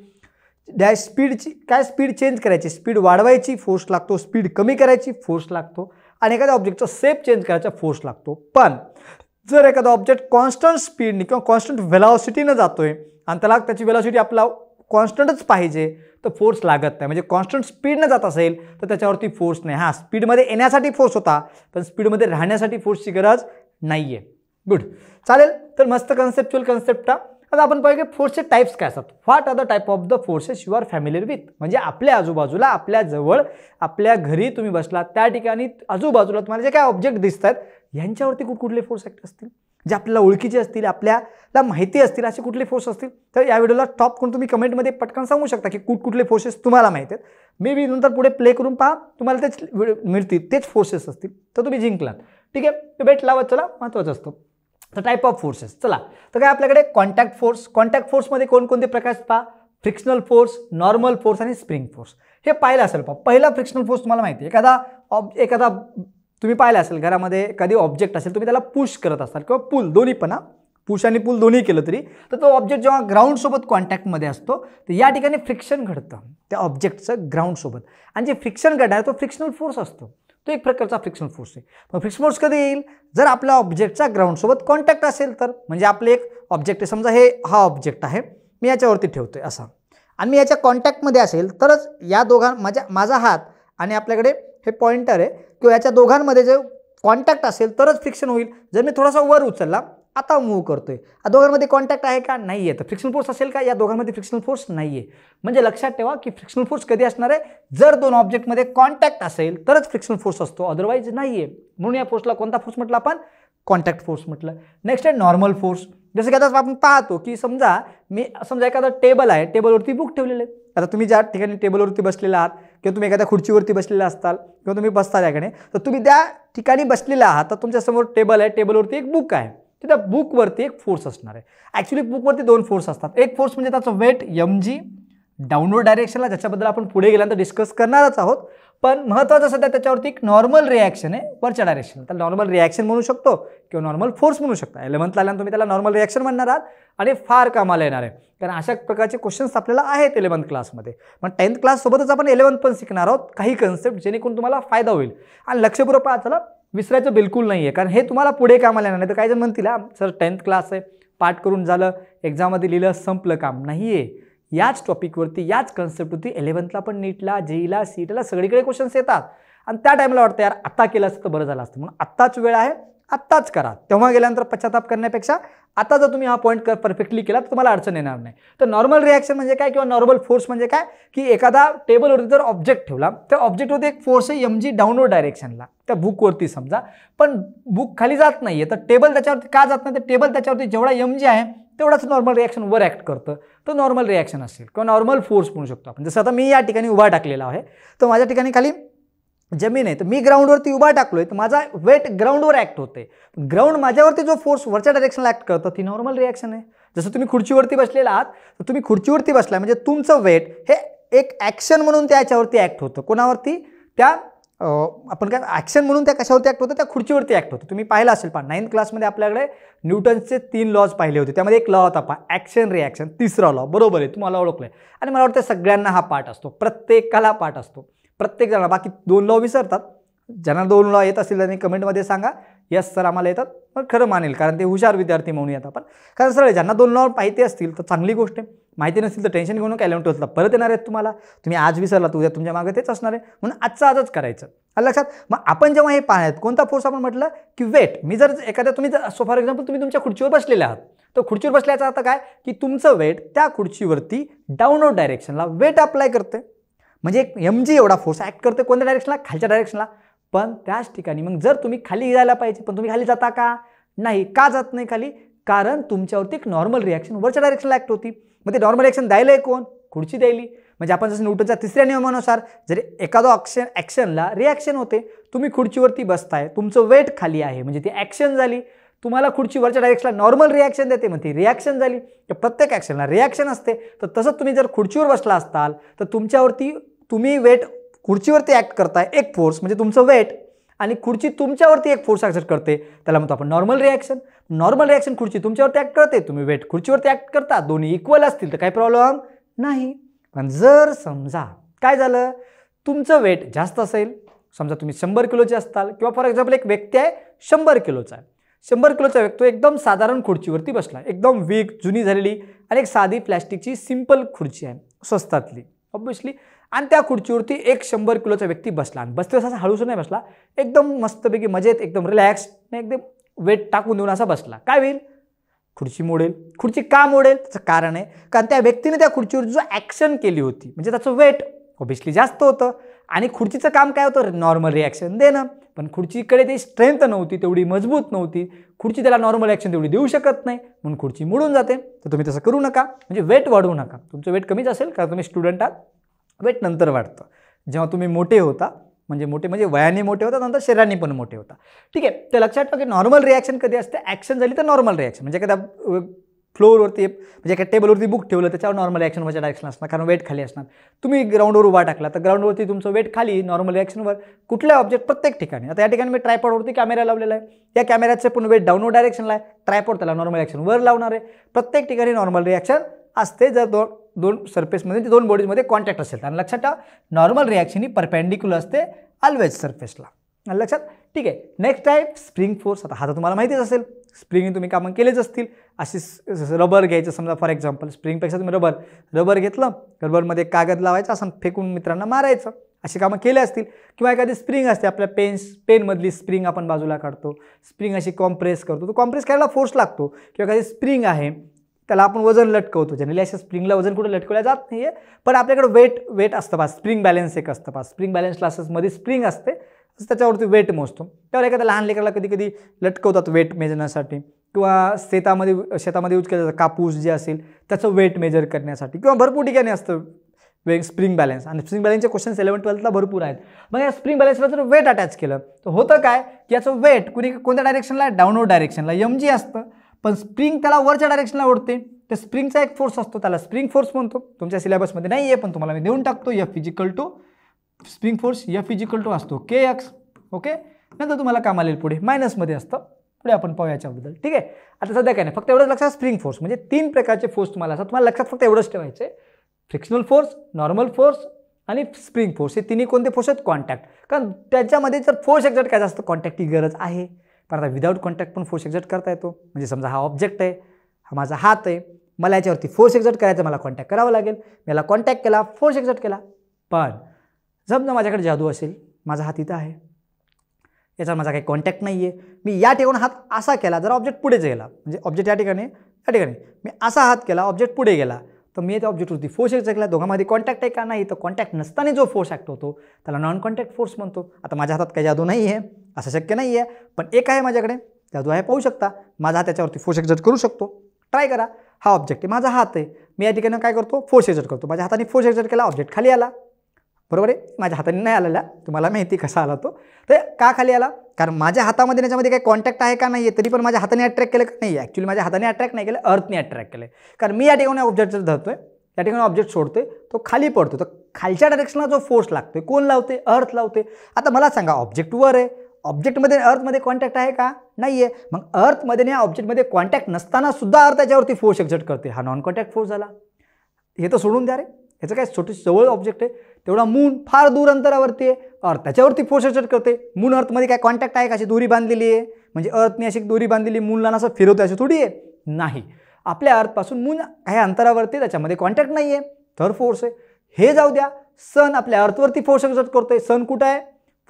S1: स्पीडची काय, स्पीड चेंज करायची, स्पीड वाढवायची फोर्स लागतो. स्पीड कमी करायची फोर्स लागतो. आणि एखाद्या ऑब्जेक्टचा शेप चेंज करायचा फोर्स लागतो. पण जर एखादा ऑब्जेक्ट कॉन्स्टंट स्पीडने किंवा कॉन्स्टंट व्हेलॉसिटीनं जातोय आणि त्याला त्याची व्हेलॉसिटी आपला कॉन्स्टंटच पाहिजे तर फोर्स लागत नाही. म्हणजे कॉन्स्टंट स्पीडनं जात असेल तर त्याच्यावरती फोर्स नाही. हां, स्पीडमध्ये येण्यासाठी फोर्स होता, पण स्पीडमध्ये राहण्यासाठी फोर्सची गरज नाही आहे. गुड, चालेल. तर मस्त कन्सेप्च्युअल कन्सेप्ट. आता आपण पाहिजे फोर्सचे टाइप्स काय असतात. What are the type of the forces you are familiar with. म्हणजे आपल्या आजूबाजूला, आपल्या जवळ, आपल्या घरी तुम्ही बसला त्या ठिकाणी आजूबाजूला तुम्हाला जे काय ऑब्जेक्ट दिसतात यांच्यावरती कुठले फोर्स ॲक्ट असतील, जे आपल्याला ओळखीचे असतील, आपल्याला माहिती असतील, असे कुठले फोर्स असतील. तर या व्हिडिओला टॉप करून तुम्ही कमेंटमध्ये पटकन सांगू शकता की कुठले फोर्सेस तुम्हाला माहिती आहेत. मे बी नंतर पुढे प्ले करून पहा, तुम्हाला तेच मिळतील, तेच फोर्सेस असतील, तर तुम्ही जिंकलात. ठीक आहे, तर बेट लावत चला, महत्त्वाचं असतं. तर टाईप ऑफ फोर्सेस, चला. तर काय आपल्याकडे कॉन्टॅक्ट फोर्स. कॉन्टॅक्ट फोर्समध्ये कोणकोणते प्रकार पहा, फ्रिक्शनल फोर्स, नॉर्मल फोर्स आणि स्प्रिंग फोर्स. हे पाहिलं असेल पहा. पहिला फ्रिक्शनल फोर्स तुम्हाला माहिती आहे, एखादा तुम्ही पाहिलं असेल घरामध्ये एखादी ऑब्जेक्ट असेल, तुम्ही त्याला पुश करत असाल किंवा पुल, दोन्ही पण, पुश आणि पुल दोन्ही केलं तरी, तर तो ऑब्जेक्ट जेव्हा ग्राउंडसोबत कॉन्टॅक्टमध्ये असतो तर या ठिकाणी फ्रिक्शन घडतं त्या ऑब्जेक्टचं ग्राउंडसोबत, आणि जे फ्रिक्शन घडणार तो फ्रिक्शनल फोर्स असतो. तो एक प्रकारचा फ्रिक्शनल फोर्स आहे. मग फ्रिक्शनल फोर्स कधी येईल, जर आपल्या ऑब्जेक्टचा ग्राउंडसोबत कॉन्टॅक्ट असेल तर. म्हणजे आपले एक ऑब्जेक्ट आहे, समजा हा ऑब्जेक्ट आहे, मी याच्यावरती ठेवतोय असा, आणि मी याच्या कॉन्टॅक्टमध्ये असेल तरच या माझा हात आणि आपल्याकडे हे पॉइंटर आहे किंवा याच्या दोघांमध्ये जे कॉन्टॅक्ट असेल तरच फ्रिक्शन होईल. जर मी थोडासा वर उचलला, आता मूव्ह करतोय, या दोघांमध्ये कॉन्टॅक्ट आहे का, नाही आहे, तर फ्रिक्शनल फोर्स असेल का, या दोघांमध्ये फ्रिक्शनल फोर्स नाही आहे. म्हणजे लक्षात ठेवा की फ्रिक्शनल फोर्स कधी असणार आहे, जर दोन ऑब्जेक्टमध्ये कॉन्टॅक्ट असेल तरच फ्रिक्शनल फोर्स असतो, अदरवाईज नाही आहे. म्हणून या फोर्सला कोणता फोर्स म्हटलं आपण, कॉन्टॅक्ट फोर्स म्हटलं. नेक्स्ट आहे नॉर्मल फोर्स. जसं की आता आपण पाहतो की समजा एखादा टेबल आहे, टेबलवरती बुक ठेवलेले आहे. आता तुम्ही ज्या ठिकाणी टेबलवरती बसलेला आहात किंवा तुम्ही एखाद्या खुर्चीवरती बसलेला असताल किंवा तुम्ही बसता त्याकडे, तर तुम्ही त्या ठिकाणी बसलेले आहात, तर तुमच्यासमोर टेबल आहे, टेबलवरती एक बुक आहे, तर त्या बुकवरती एक फोर्स असणार आहे. ॲक्च्युली बुकवरती दोन फोर्स असतात. एक फोर्स म्हणजे त्याचं वेट mg डाऊनवर्ड डायरेक्शनला, ज्याच्याबद्दल आपण पुढे गेल्यानंतर डिस्कस करणारच आहोत. पण महत्त्वाचं सध्या त्याच्यावरती एक नॉर्मल रिॲक्शन आहे वरच्या डायरेक्शन, तर नॉर्मल रिॲक्शन म्हणू शकतो किंवा नॉर्मल फोर्स म्हणू शकता. 11th आल्यानंतर तुम्ही त्याला नॉर्मल रिॲक्शन म्हणणार आहात आणि फार कामाला येणार आहे, कारण अशा प्रकारचे क्वेश्चन्स आपल्याला आहेत 11th क्लासमध्ये. पण 10th क्लाससोबतच आपण 11th पण शिकणार आहोत, काही कन्सेप्ट जेणेकरून तुम्हाला फायदा होईल. आणि लक्षपूर्वक पहा, चला विसरायचं बिलकुल नाही आहे, कारण हे तुम्हाला पुढे कामाला येणार नाही. तर काही जण म्हणतील सर 10th क्लास आहे, पाठ करून झालं, एक्झाममध्ये लिहिलं, संपलं काम. नाही आहे. याच टॉपिकवरती, याच कन्सेप्टवरती 11thला पण नीटला, जेईला, सीईटीला सगळीकडे क्वेश्चन्स येतात, आणि त्या टाईमला वाटतं यार आता केलं असतं तर बरं झालं असतं. म्हणून आत्ताच वेळ आहे, आत्ताच करा. तेव्हा गेल्यानंतर पश्चाताप करण्यापेक्षा आता जर तुम्ही हा पॉईंट परफेक्टली केला तर तुम्हाला अडचण येणार नाही. तर नॉर्मल रिॲक्शन म्हणजे काय किंवा नॉर्मल फोर्स म्हणजे काय, की एखादा टेबलवरती जर ऑब्जेक्ट ठेवला, त्या ऑब्जेक्टवरती एक फोर्स आहे mg डाऊनवर्ड डायरेक्शनला, त्या बुकवरती समजा, पण बुक खाली जात नाही आहे, तर टेबल त्याच्यावरती का जात नाही, तर टेबल त्याच्यावरती जेवढा mg आहे तेवढाच नॉर्मल रिॲक्शन वर ॲक्ट करतं, तर नॉर्मल रिॲक्शन असेल किंवा नॉर्मल फोर्स म्हणू शकतो आपण. जसं आता मी या ठिकाणी उभा टाकलेला आहे, तर माझ्या ठिकाणी खाली जमीन आहे, तर मी ग्राउंडवरती उभा टाकलोय, तर माझा वेट ग्राउंडवर ॲक्ट होते. ग्राउंड माझ्यावरती जो फोर्स वरच्या डायरेक्शनला ॲक्ट करतं ती नॉर्मल रिॲक्शन आहे. जसं तुम्ही खुर्चीवरती बसलेला आहात, तर तुम्ही खुर्चीवरती बसला म्हणजे तुमचं वेट हे एक ॲक्शन म्हणून त्याच्यावरती ॲक्ट होतं. कोणावरती, त्या आपण काय ॲक्शन म्हणून त्या कशावरती ॲक्ट होतं, त्या खुर्चीवरती ॲक्ट होतं. तुम्ही पाहिलं असेल पहा, 9th क्लासमध्ये आपल्याकडे न्यूटन्सचे 3 लॉज पाहिले होते. त्यामध्ये एक लॉ होता पहा, ॲक्शन रिॲक्शन, तिसरा लॉ. बरोबर आहे, तुम्हाला ओळखलंय. आणि मला वाटतं सगळ्यांना हा पाठ असतो, प्रत्येकाला पाठ असतो, प्रत्येक जणाला. बाकी 2 लॉ विसरतात, ज्यांना 2 लॉ येत असतील त्यांनी कमेंटमध्ये सांगा यस सर आम्हाला येतात, मग खरं मानेल, कारण ते हुशार विद्यार्थी म्हणूयात आपण. कारण सरळ ज्यांना 2 लॉ माहिती असतील तर चांगली गोष्ट आहे, माहिती नसतील तर टेन्शन घेऊन नका. 11th 12thला परत येणार आहेत तुम्हाला, तुम्ही आज विसरला उद्या तुमच्या मागे तेच असणार आहे, म्हणून आजच करायचं. लक्षात. मग आपण जेव्हा हे पाहण्यात कोणता फोर्स आपण म्हटलं की वेट. मी जर एखाद्या तुम्ही सो फॉर एक्झाम्पल तुम्ही तुमच्या खुर्चीवर बसलेले आहात, तर खुर्चीवर बसल्याचा अर्थ काय की तुमचं वेट त्या खुर्चीवरती डाऊनवर्ड डायरेक्शनला वेट अप्लाय करते, म्हणजे एक mg एवढा फोर्स ॲक्ट करते कोणत्या डायरेक्शनला, खालच्या डायरेक्शनला. पण त्याच ठिकाणी मग जर तुम्ही खाली जायला पाहिजे पण तुम्ही खाली जाता का नाही, का जात नाही खाली, कारण तुमच्यावरती एक नॉर्मल रिॲक्शन वरच्या डायरेक्शनला ॲक्ट होती. मग ते नॉर्मल रिॲक्शन द्यायला कोण, खुर्ची द्यायली. म्हणजे आपण जसं न्यूटनच्या 3ऱ्या नियमानुसार जर एखादा ॲक्शनला रिॲक्शन होते, तुम्ही खुर्चीवरती बसताय, तुमचं वेट खाली आहे म्हणजे ती ॲक्शन झाली, तुम्हाला खुर्चीवरच्या डायरेक्शनला नॉर्मल रिॲक्शन देते म्हणजे ती रिॲक्शन झाली. तर प्रत्येक ॲक्शनला रिॲक्शन असते. तर तसंच तुम्ही जर खुर्चीवर बसला असताल तर तुमच्यावरती तुम्ही वेट खुर्चीवरती ॲक्ट करताय एक फोर्स म्हणजे तुमचं वेट, आणि खुर्ची तुमच्यावरती एक फोर्स ॲक्ट करते, त्याला म्हणतो आपण नॉर्मल रिॲक्शन. नॉर्मल रिॲक्शन खुर्ची तुमच्यावरती ॲक्ट करते, तुम्ही वेट खुर्चीवरती ॲक्ट करता, दोन्ही इक्वल असतील तर काही प्रॉब्लेम नाही. पण जर समजा काय झालं, तुमचं वेट जास्त असेल, समजा तुम्ही 100 किलोचे असताल, किंवा फॉर एक्झाम्पल एक व्यक्ती आहे 100 किलोचा आहे, 100 किलोचा व्यक्ती एकदम साधारण खुर्चीवरती बसला, एकदम वीक जुनी झालेली आणि एक साधी प्लॅस्टिकची सिंपल खुर्ची आहे स्वस्तातली ऑब्वियसली, आणि त्या खुर्चीवरती एक 100 किलोचा व्यक्ती बसला आणि बसतो असा हळूच नाही बसला, एकदम मस्तपैकी मजेत एकदम रिलॅक्स एकदम वेट टाकून देऊन असा बसला. काय होईल, खुर्ची मोडेल. खुर्ची का मोडेल त्याचं कारण आहे कारण त्या व्यक्तीने त्या खुर्चीवर जो ॲक्शन केली होती म्हणजे त्याचं वेट ऑब्वियसली जास्त होतं, आणि खुर्चीचं काम काय होतं, नॉर्मल रिॲक्शन देणं. पण खुर्चीकडे ती स्ट्रेंथ नव्हती, तेवढी मजबूत नव्हती, खुर्ची त्याला नॉर्मल ॲक्शन तेवढी देऊ शकत नाही, म्हणून खुर्ची मोडून जाते. तर तुम्ही तसं करू नका, म्हणजे वेट वाढवू नका. तुमचं वेट कमीच असेल कारण तुम्ही स्टुडंट आहात, वेट नंतर वाढतं जेव्हा तुम्ही मोठे होता, म्हणजे वयाने मोठे होता, नंतर शरीराने पण मोठे होता. ठीक आहे. तर लक्षात ठेवा की नॉर्मल रिॲक्शन कधी असते, ॲक्शन झाली तर नॉर्मल रिॲक्शन, म्हणजे एखाद्या फ्लोअरवरती म्हणजे एका टेबलवरती बुक ठेवलं त्याच्यावर नॉर्मल रिॲक्शन वरच्या डायरेक्शन असणार कारण वेट खाली असणार. तुम्ही ग्राउंडवर उभा टाकला तर ग्राउंडवरती तुमचं वेट खाली, नॉर्मल रिॲक्शनवर. कुठल्या ऑब्जेक्ट प्रत्येक ठिकाणी, आता या ठिकाणी मी ट्रायपॉडवरती कॅमेरा लावलेला आहे, या कॅमेऱ्याचे पण वेट डाऊनवर्ड डायरेक्शनला आहे, ट्रायपॉड त्याला नॉर्मल रिॲक्शन वर लावणार आहे. प्रत्येक ठिकाणी नॉर्मल रिॲक्शन असते जर दोन सरफेसमध्ये ते 2 बॉडीजमध्ये कॉन्टॅक्ट असेल. आणि लक्षात ठेवा नॉर्मल रिॲक्शन ही परपेंडिक्युलर असते ऑलवेज सरफेसला, लक्षात. ठीक आहे. नेक्स्ट आहे स्प्रिंग फोर्स. आता हा तर तुम्हाला माहितीच असेल, स्प्रिंग तुम्ही कामं केलेच असतील. अशी रबर घ्यायचं समजा फॉर एक्झाम्पल, स्प्रिंगपेक्षा तुम्ही रबर घेतलं, रबरमध्ये कागद लावायचा असं फेकून मित्रांना मारायचं, अशी कामं केले असतील. किंवा एखादी स्प्रिंग असते, आपल्या पेनमधली स्प्रिंग आपण बाजूला काढतो, स्प्रिंग अशी कॉम्प्रेस करतो, तो कॉम्प्रेस करायला फोर्स लागतो. किंवा एखादी स्प्रिंग आहे त्याला आपण वजन लटकवतो, जनरली अशा स्प्रिंगला वजन कुठे लटकवलं जात नाही आहे, पण आपल्याकडे वेट असतं बा, स्प्रिंग बॅलन्स एक असतं बा, स्प्रिंग बॅलन्स क्लासेसमध्ये स्प्रिंग असते, त्याच्यावरती वेट मोजतो. त्यावर एखाद्या लहान लेकराला कधी कधी लटकवतात वेट मेजरण्यासाठी, किंवा शेतामध्ये यूज केलं जातं कापूस जे असेल त्याचं वेट मेजर करण्यासाठी, किंवा भरपूर ठिकाणी असतं स्प्रिंग बॅलन्स. आणि स्प्रिंग बॅलन्सचे क्वेश्चन्स 11th 12thला भरपूर आहेत. मग या स्प्रिंग बॅलन्सला जर वेट अटॅच केलं तर होतं काय की याचं वेट कोणत्या डायरेक्शनला, डाऊनवर्ड डायरेक्शनला mg असतं, पण स्प्रिंग त्याला वरच्या डायरेक्शनला ओढते. तर स्प्रिंगचा एक फोर्स असतो त्याला स्प्रिंग फोर्स म्हणतो. तुमच्या सिलेबसमध्ये नाही आहे पण तुम्हाला मी देऊन टाकतो. स्प्रिंग फोर्स F असतो kx. ओके, नंतर तुम्हाला काम आलेलं पुढे मायनसमध्ये असतं, पुढे आपण पाहू याच्याबद्दल. ठीक आहे. आता सध्या काय नाही, फक्त एवढंच लक्षात, स्प्रिंग फोर्स म्हणजे 3 प्रकारचे फोर्स तुम्हाला असतात, तुम्हाला लक्षात फक्त एवढंच ठेवायचं आहे. फ्रिक्शनल फोर्स, नॉर्मल फोर्स आणि स्प्रिंग फोर्स, हे तिन्ही कोणते फोर्स आहेत, कॉन्टॅक्ट. कारण त्याच्यामध्ये जर फोर्स एक्झर्ट करायचा असतं कॉन्टॅक्टची गरज आहे, पण आता विदाऊट कॉन्टॅक्ट पण फोर्स एक्झर्ट करता येतो. म्हणजे समजा हा ऑब्जेक्ट आहे, हा माझा हात आहे, मला याच्यावरती फोर्स एक्झर्ट करायचा, मला कॉन्टॅक्ट करावं लागेल, मी याला कॉन्टॅक्ट केला, फोर्स एक्झर्ट केला. पण समजा माझ्याकडे जादू असेल, माझा हात इथं आहे, याचा माझा काही कॉन्टॅक्ट नाही आहे, मी या ठिकाणी हात असा केला, जर ऑब्जेक्ट पुढे गेला, म्हणजे ऑब्जेक्ट या ठिकाणी मी असा हात केला, ऑब्जेक्ट पुढे गेला, तर मी त्या ऑब्जेक्टवरती फोर्स एक्झर्ट केला, दोघांमध्ये कॉन्टॅक्ट आहे का नाही, तर कॉन्टॅक्ट नसताना जो फोर्स ॲक्ट होतो त्याला नॉन कॉन्टॅक्ट फोर्स म्हणतो. आता माझ्या हातात काही जादू नाही आहे, असं शक्य नाही आहे, पण एक आहे माझ्याकडे जादू आहे, पाहू शकता, माझा हात त्याच्यावरती फोर्स एक्झर्ट करू शकतो. ट्राय करा. हा ऑब्जेक्ट आहे, माझा हात आहे, मी या ठिकाणी काय करतो, फोर्स एक्झर्ट करतो, माझ्या हाताने फोर्स एक्झर्ट केला, ऑब्जेक्ट खाली आला, बरोबर आहे. माझ्या हाताने नाही आलेला, तुम्हाला माहिती कसा आला तो. तर का खाली आला, कारण माझ्या हातामध्ये त्याच्यामध्ये काही कॉन्टॅक्ट आहे का नाही आहे, तरी पण माझ्या हाताने अट्रॅक्ट केलं का नाही, ॲक्च्युली माझ्या हाताने अट्रॅक्ट नाही केलं, अर्थने अट्रॅक्ट केलं. कारण मी या ठिकाणी ऑब्जेक्ट धरतोय, या ठिकाणी ऑब्जेक्ट सोडतोय, तो खाली पडतो, तर खालच्या डायरेक्शनला जो फोर्स लागतोय कोण लावते, अर्थ लावते. आता मला सांगा, ऑब्जेक्ट वर आहे, ऑब्जेक्टमध्ये अर्थमध्ये कॉन्टॅक्ट आहे का, नाही आहे, मग अर्थमध्ये या ऑब्जेक्टमध्ये कॉन्टॅक्ट नसताना सुद्धा अर्थ त्याच्यावरती फोर्स एक्झर्ट करते, हा नॉन कॉन्टॅक्ट फोर्स झाला. हे तर सोडून द्या रे, याचं काय छोटी जवळ ऑब्जेक्ट आहे, तेवढा मून फार दूर अंतरावरती आहे, अर्थ त्याच्यावरती फोर्स एक्झर्ट करते. मून अर्थमध्ये काय कॉन्टॅक्ट आहे का, अशी दोरी बांधलेली आहे, म्हणजे अर्थने अशी दोरी बांधलेली मूनला असं फिरवते अशी थोडी आहे, नाही. आपल्या अर्थपासून मून काही अंतरावरती, त्याच्यामध्ये कॉन्टॅक्ट नाही आहे, तर फोर्स आहे. हे जाऊ द्या, सन आपल्या अर्थवरती फोर्स एक्झर्ट करतोय. सन कुठं आहे,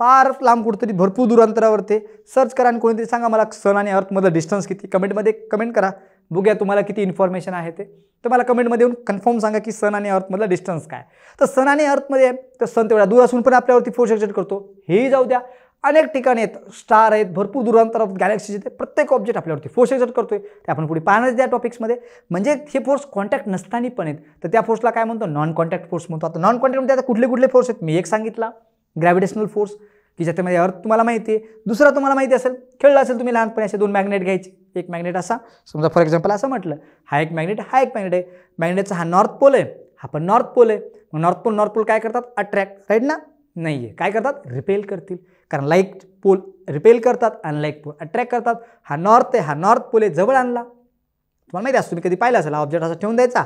S1: फार लांब कुठंतरी भरपूर दूर अंतरावरती. सर्च करा आणि कोणीतरी सांगा मला सन आणि अर्थमधलं डिस्टन्स किती, कमेंटमध्ये कमेंट करा, बघूया तुम्हाला किती इन्फॉर्मेशन आहे ते. तर मला कमेंटमध्ये येऊन कन्फर्म सांगा की सन आणि अर्थमधला डिस्टन्स काय. तर सन आणि अर्थमध्ये तर सन तेवढा दूर असून पण आपल्यावरती फोर्स एक्झर्ट करतो. हेही जाऊ द्या, अनेक ठिकाणी आहेत, स्टार आहेत, भरपूर दूर अंतरावर गॅलेक्सीचे, ते प्रत्येक ऑब्जेक्ट आपल्यावरती फोर्स एक्झर्ट करतोय. ते आपण पुढे पाहणार त्या टॉपिक्समध्ये. म्हणजे हे फोर्स कॉन्टॅक्ट नसताना पण आहेत, तर त्या फोर्सला काय म्हणतो, नॉन कॉन्टॅक्ट फोर्स म्हणतो. आता नॉन कॉन्टॅक्टमध्ये आता कुठले कुठले फोर्स आहेत मी एक सांगितला, ग्रॅव्हिटेशनल फोर्स, की ज्याच्यामध्ये अर्थ तुम्हाला माहिती आहे. दुसरा तुम्हाला माहिती असेल, खेळलं असेल तुम्ही लहानपणी, असे दोन मॅग्नेट घ्यायचे. एक मॅग्नेट असा, समजा फॉर एक्झाम्पल असं म्हटलं, हा एक मॅग्नेट, हा एक मॅग्नेट आहे. मॅग्नेटचा हा नॉर्थ पोल आहे, हा पण नॉर्थ पोल आहे. मग नॉर्थ पोल काय करतात, अट्रॅक्ट, राईट ना, नाही आहे, काय करतात, रिपेल करतील. कारण लाईक पोल रिपेल करतात आणि लाईक पोल अट्रॅक्ट करतात. हा नॉर्थ आहे, हा नॉर्थ पोल आहे, जवळ आणला. तुम्हाला माहिती असतो, तुम्ही कधी पाहिलं असेल, हा ऑब्जेक्ट असा ठेवून द्यायचा,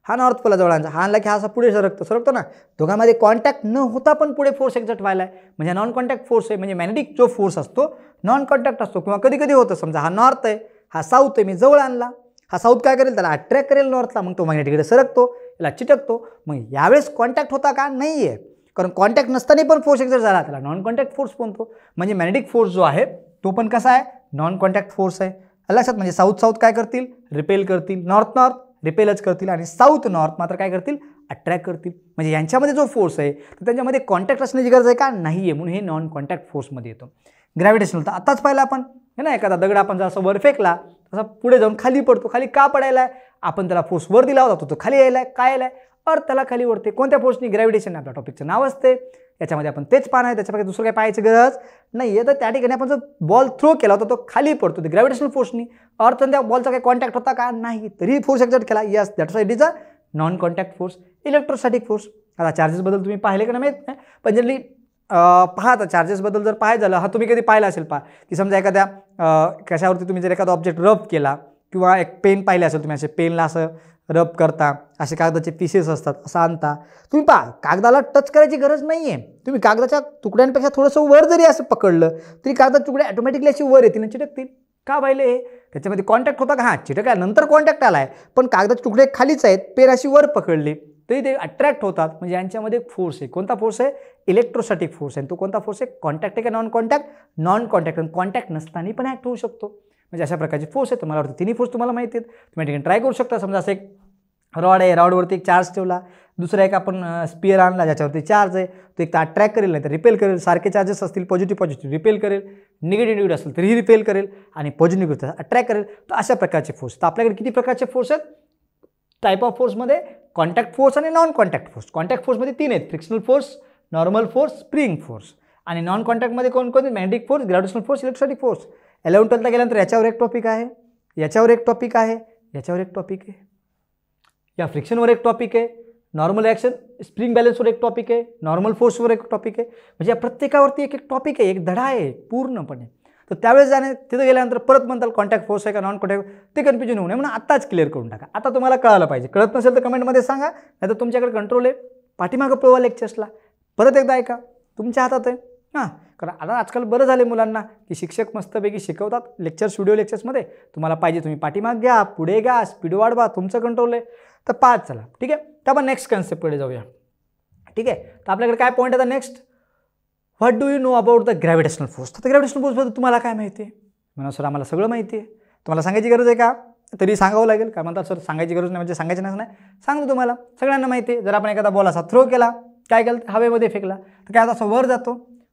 S1: हा नॉर्थ पोलला जवळ आणायचा, हा आणला की हा असा पुढे सरकतो ना. दोघांमध्ये कॉन्टॅक्ट न होता पण पुढे फोर्स एक्झर्ट व्हायला आहे, म्हणजे नॉन कॉन्टॅक्ट फोर्स आहे. म्हणजे मॅग्नेटिक जो फोर्स असतो नॉन कॉन्टॅक्ट असतो. किंवा कधी कधी होतं, समजा हा नॉर्थ आहे, हा साऊथ आहे, मी जवळ आणला, हा साऊथ काय करेल, त्याला अट्रॅक्ट करेल नॉर्थला, मग तो मॅग्नेटिकडे सरकतो, याला चिटकतो. मग यावेळेस कॉन्टॅक्ट होता का, नाही आहे, कारण कॉन्टॅक्ट नसताना पण फोर्स एक्झर्ट झाला, त्याला नॉन कॉन्टॅक्ट फोर्स म्हणतो. म्हणजे मॅग्नेटिक फोर्स जो आहे तो पण कसा आहे, नॉन कॉन्टॅक्ट फोर्स आहे. लक्षात, म्हणजे साऊथ काय करतील, रिपेल करतील, नॉर्थ रिपेलच करतील, आणि साऊथ नॉर्थ मात्र काय करतील, अट्रॅक्ट करतील. म्हणजे यांच्यामध्ये जो फोर्स आहे तर त्यांच्यामध्ये कॉन्टॅक्ट असण्याची गरज आहे का, नाही आहे, म्हणून हे नॉन कॉन्टॅक्ट फोर्समध्ये येतो. ग्रॅव्हिटेशनल तर आताच पाहिलं आपण, है ना, एखादा दगड आपण जसं वर फेकला तसा पुढे जाऊन खाली पडतो. खाली का पडायला आहे, आपण त्याला फोर्स वर दिला होता, तो खाली यायला आहे, काय यायला आहे, अर्थ त्याला खाली वरते. कोणत्या फोर्सनी, ग्रॅव्हिटेशन आपल्या टॉपिकचं नाव असते. याच्यामध्ये आपण तेच पाहणार आहे, त्याच्यापैकी दुसरं काही पाहायची गरज नाही आहे. तर त्या ठिकाणी आपण जो बॉल थ्रो केला होता तो खाली पडतो, ते ग्रॅव्हिटेशनल फोर्सनी. अर्थ आणि त्या बॉलचा काही कॉन्टॅक्ट होता का, नाही, तरी फोर्स एक्झर्ट केला, yes, that's it is a non contact force. Electrostatic force, आता चार्जेसबद्दल तुम्ही पाहिले का नाही माहीत नाही, पण जनरली पहा, आता चार्जेसबद्दल जर पाहायचं झालं, हा तुम्ही कधी पाहिला असेल, पहा की समजा एखाद्या कशावरती तुम्ही जर एखादा ऑब्जेक्ट रब केला, किंवा एक पेन पाहिले असेल तुम्ही, असे पेनला असं रब करता, असे कागदाचे पीसेस असतात, असं आणता तुम्ही, पहा कागदाला टच करायची गरज नाही आहे. तुम्ही कागदाच्या तुकड्यांपेक्षा थोडंसं वर जरी असं पकडलं तरी कागदाचे तुकडे ऑटोमॅटिकली अशी वर येतील आणि चिटकतील. का पाहिले हे, त्याच्यामध्ये कॉन्टॅक्ट होता का, हां चिटकल्यानंतर कॉन्टॅक्ट आला आहे, पण कागदाचे तुकडे खालीच आहेत, पेन अशी वर पकडली तरी ते अट्रॅक्ट होतात. म्हणजे यांच्यामध्ये फोर्स आहे. कोणता फोर्स आहे, इलेक्ट्रोस्टॅटिक फोर्स आहे. तो कोणता फोर्स आहे, कॉन्टॅक्ट आहे का नॉन कॉन्टॅक्ट, नॉन कॉन्टॅक्ट. आणि कॉन्टॅक्ट नसताना पण ॲक्ट होऊ शकतो. म्हणजे अशा प्रकारचे फोर्स आहेत. मला वाटतं तिन्ही फोर्स तुम्हाला माहिती आहेत, तुम्ही ठिकाणी ट्राय करू शकता. समजा असं एक रॉड आहे, रॉडवरती एक चार्ज ठेवला, दुसरा एक आपण स्पिअर आणला ज्याच्यावरती चार्ज आहे, तो एक तर अट्रॅक्ट करेल, नाही तर रिपेल करेल. सारखे चार्जेस असतील, पॉझिटिव्ह रिपेल करेल, निगेटिव्ह असेल तरीही रिपेल करेल, आणि पॉझिटिव्ह अट्रॅक्ट करेल. तर अशा प्रकारचे फोर्स. तर आपल्याकडे किती प्रकारचे फोर्स आहेत टाईप ऑफ फोर्समध्ये, कॉन्टॅक्ट फोर्स आणि नॉन कॉन्टॅक्ट फोर्स. कॉन्टॅक्ट फोर्समध्ये तीन आहेत, frictional force, normal force, spring force. आणि नॉन कॉन्टॅक्टमध्ये कोणकोणते, magnetic force, gravitational force, electrostatic force. 11th-12th गेल्यानंतर याच्यावर एक टॉपिक आहे, याच्यावर एक टॉपिक आहे, याच्यावर एक टॉपिक आहे, या फ्रिक्शनवर एक टॉपिक आहे, नॉर्मल रिॲक्शन स्प्रिंग बॅलन्सवर एक टॉपिक आहे, नॉर्मल फोर्सवर एक टॉपिक आहे. म्हणजे या प्रत्येकावरती एक एक टॉपिक आहे, एक धडा आहे पूर्णपणे. तर त्यावेळेस जाणे तिथं गेल्यानंतर परत म्हणताल कॉन्टॅक्ट फोर्स आहे का नॉन कॉन्टॅक्ट, ते कन्फ्युजन होऊ नये म्हणून आत्ताच क्लिअर करून टाका. आता तुम्हाला कळालं पाहिजे. कळत नसेल तर कमेंटमध्ये सांगा, नाही तर तुमच्याकडे कंट्रोल आहे, पाठीमागं प्रोवा लेक्चर्सला परत एकदा ऐका, तुमच्या हातात आहे. हां, कारण आता आजकाल बरं झाले मुलांना की शिक्षक मस्तपैकी शिकवतात लेक्चर्स, व्हिडिओ लेक्चर्समध्ये. तुम्हाला पाहिजे तुम्ही पाठीमाग घ्या, पुढे घ्या, स्पीड वाढवा, तुमचं कंट्रोल आहे. तर पाच चला, ठीक आहे. तर आपण नेक्स्ट कन्सेप्टकडे जाऊया, ठीक आहे. तर आपल्याकडे काय पॉईंट आता next, what do you know about the gravitational force. तर ग्रॅव्हिटेशनल फोर्सबद्दल तुम्हाला काय माहिती आहे, म्हणा सर आम्हाला सगळं माहिती आहे. तुम्हाला सांगायची गरज आहे का, तरी सांगावं लागेल. काय म्हणतात सर सांगायची गरज नाही, म्हणजे सांगायची नाही, सांगतो तुम्हाला, सगळ्यांना माहिती आहे. जर आपण एखादा बॉल असा थ्रो केला, काय केलं, हवेमध्ये फेकला, तर काय असं वर जातो,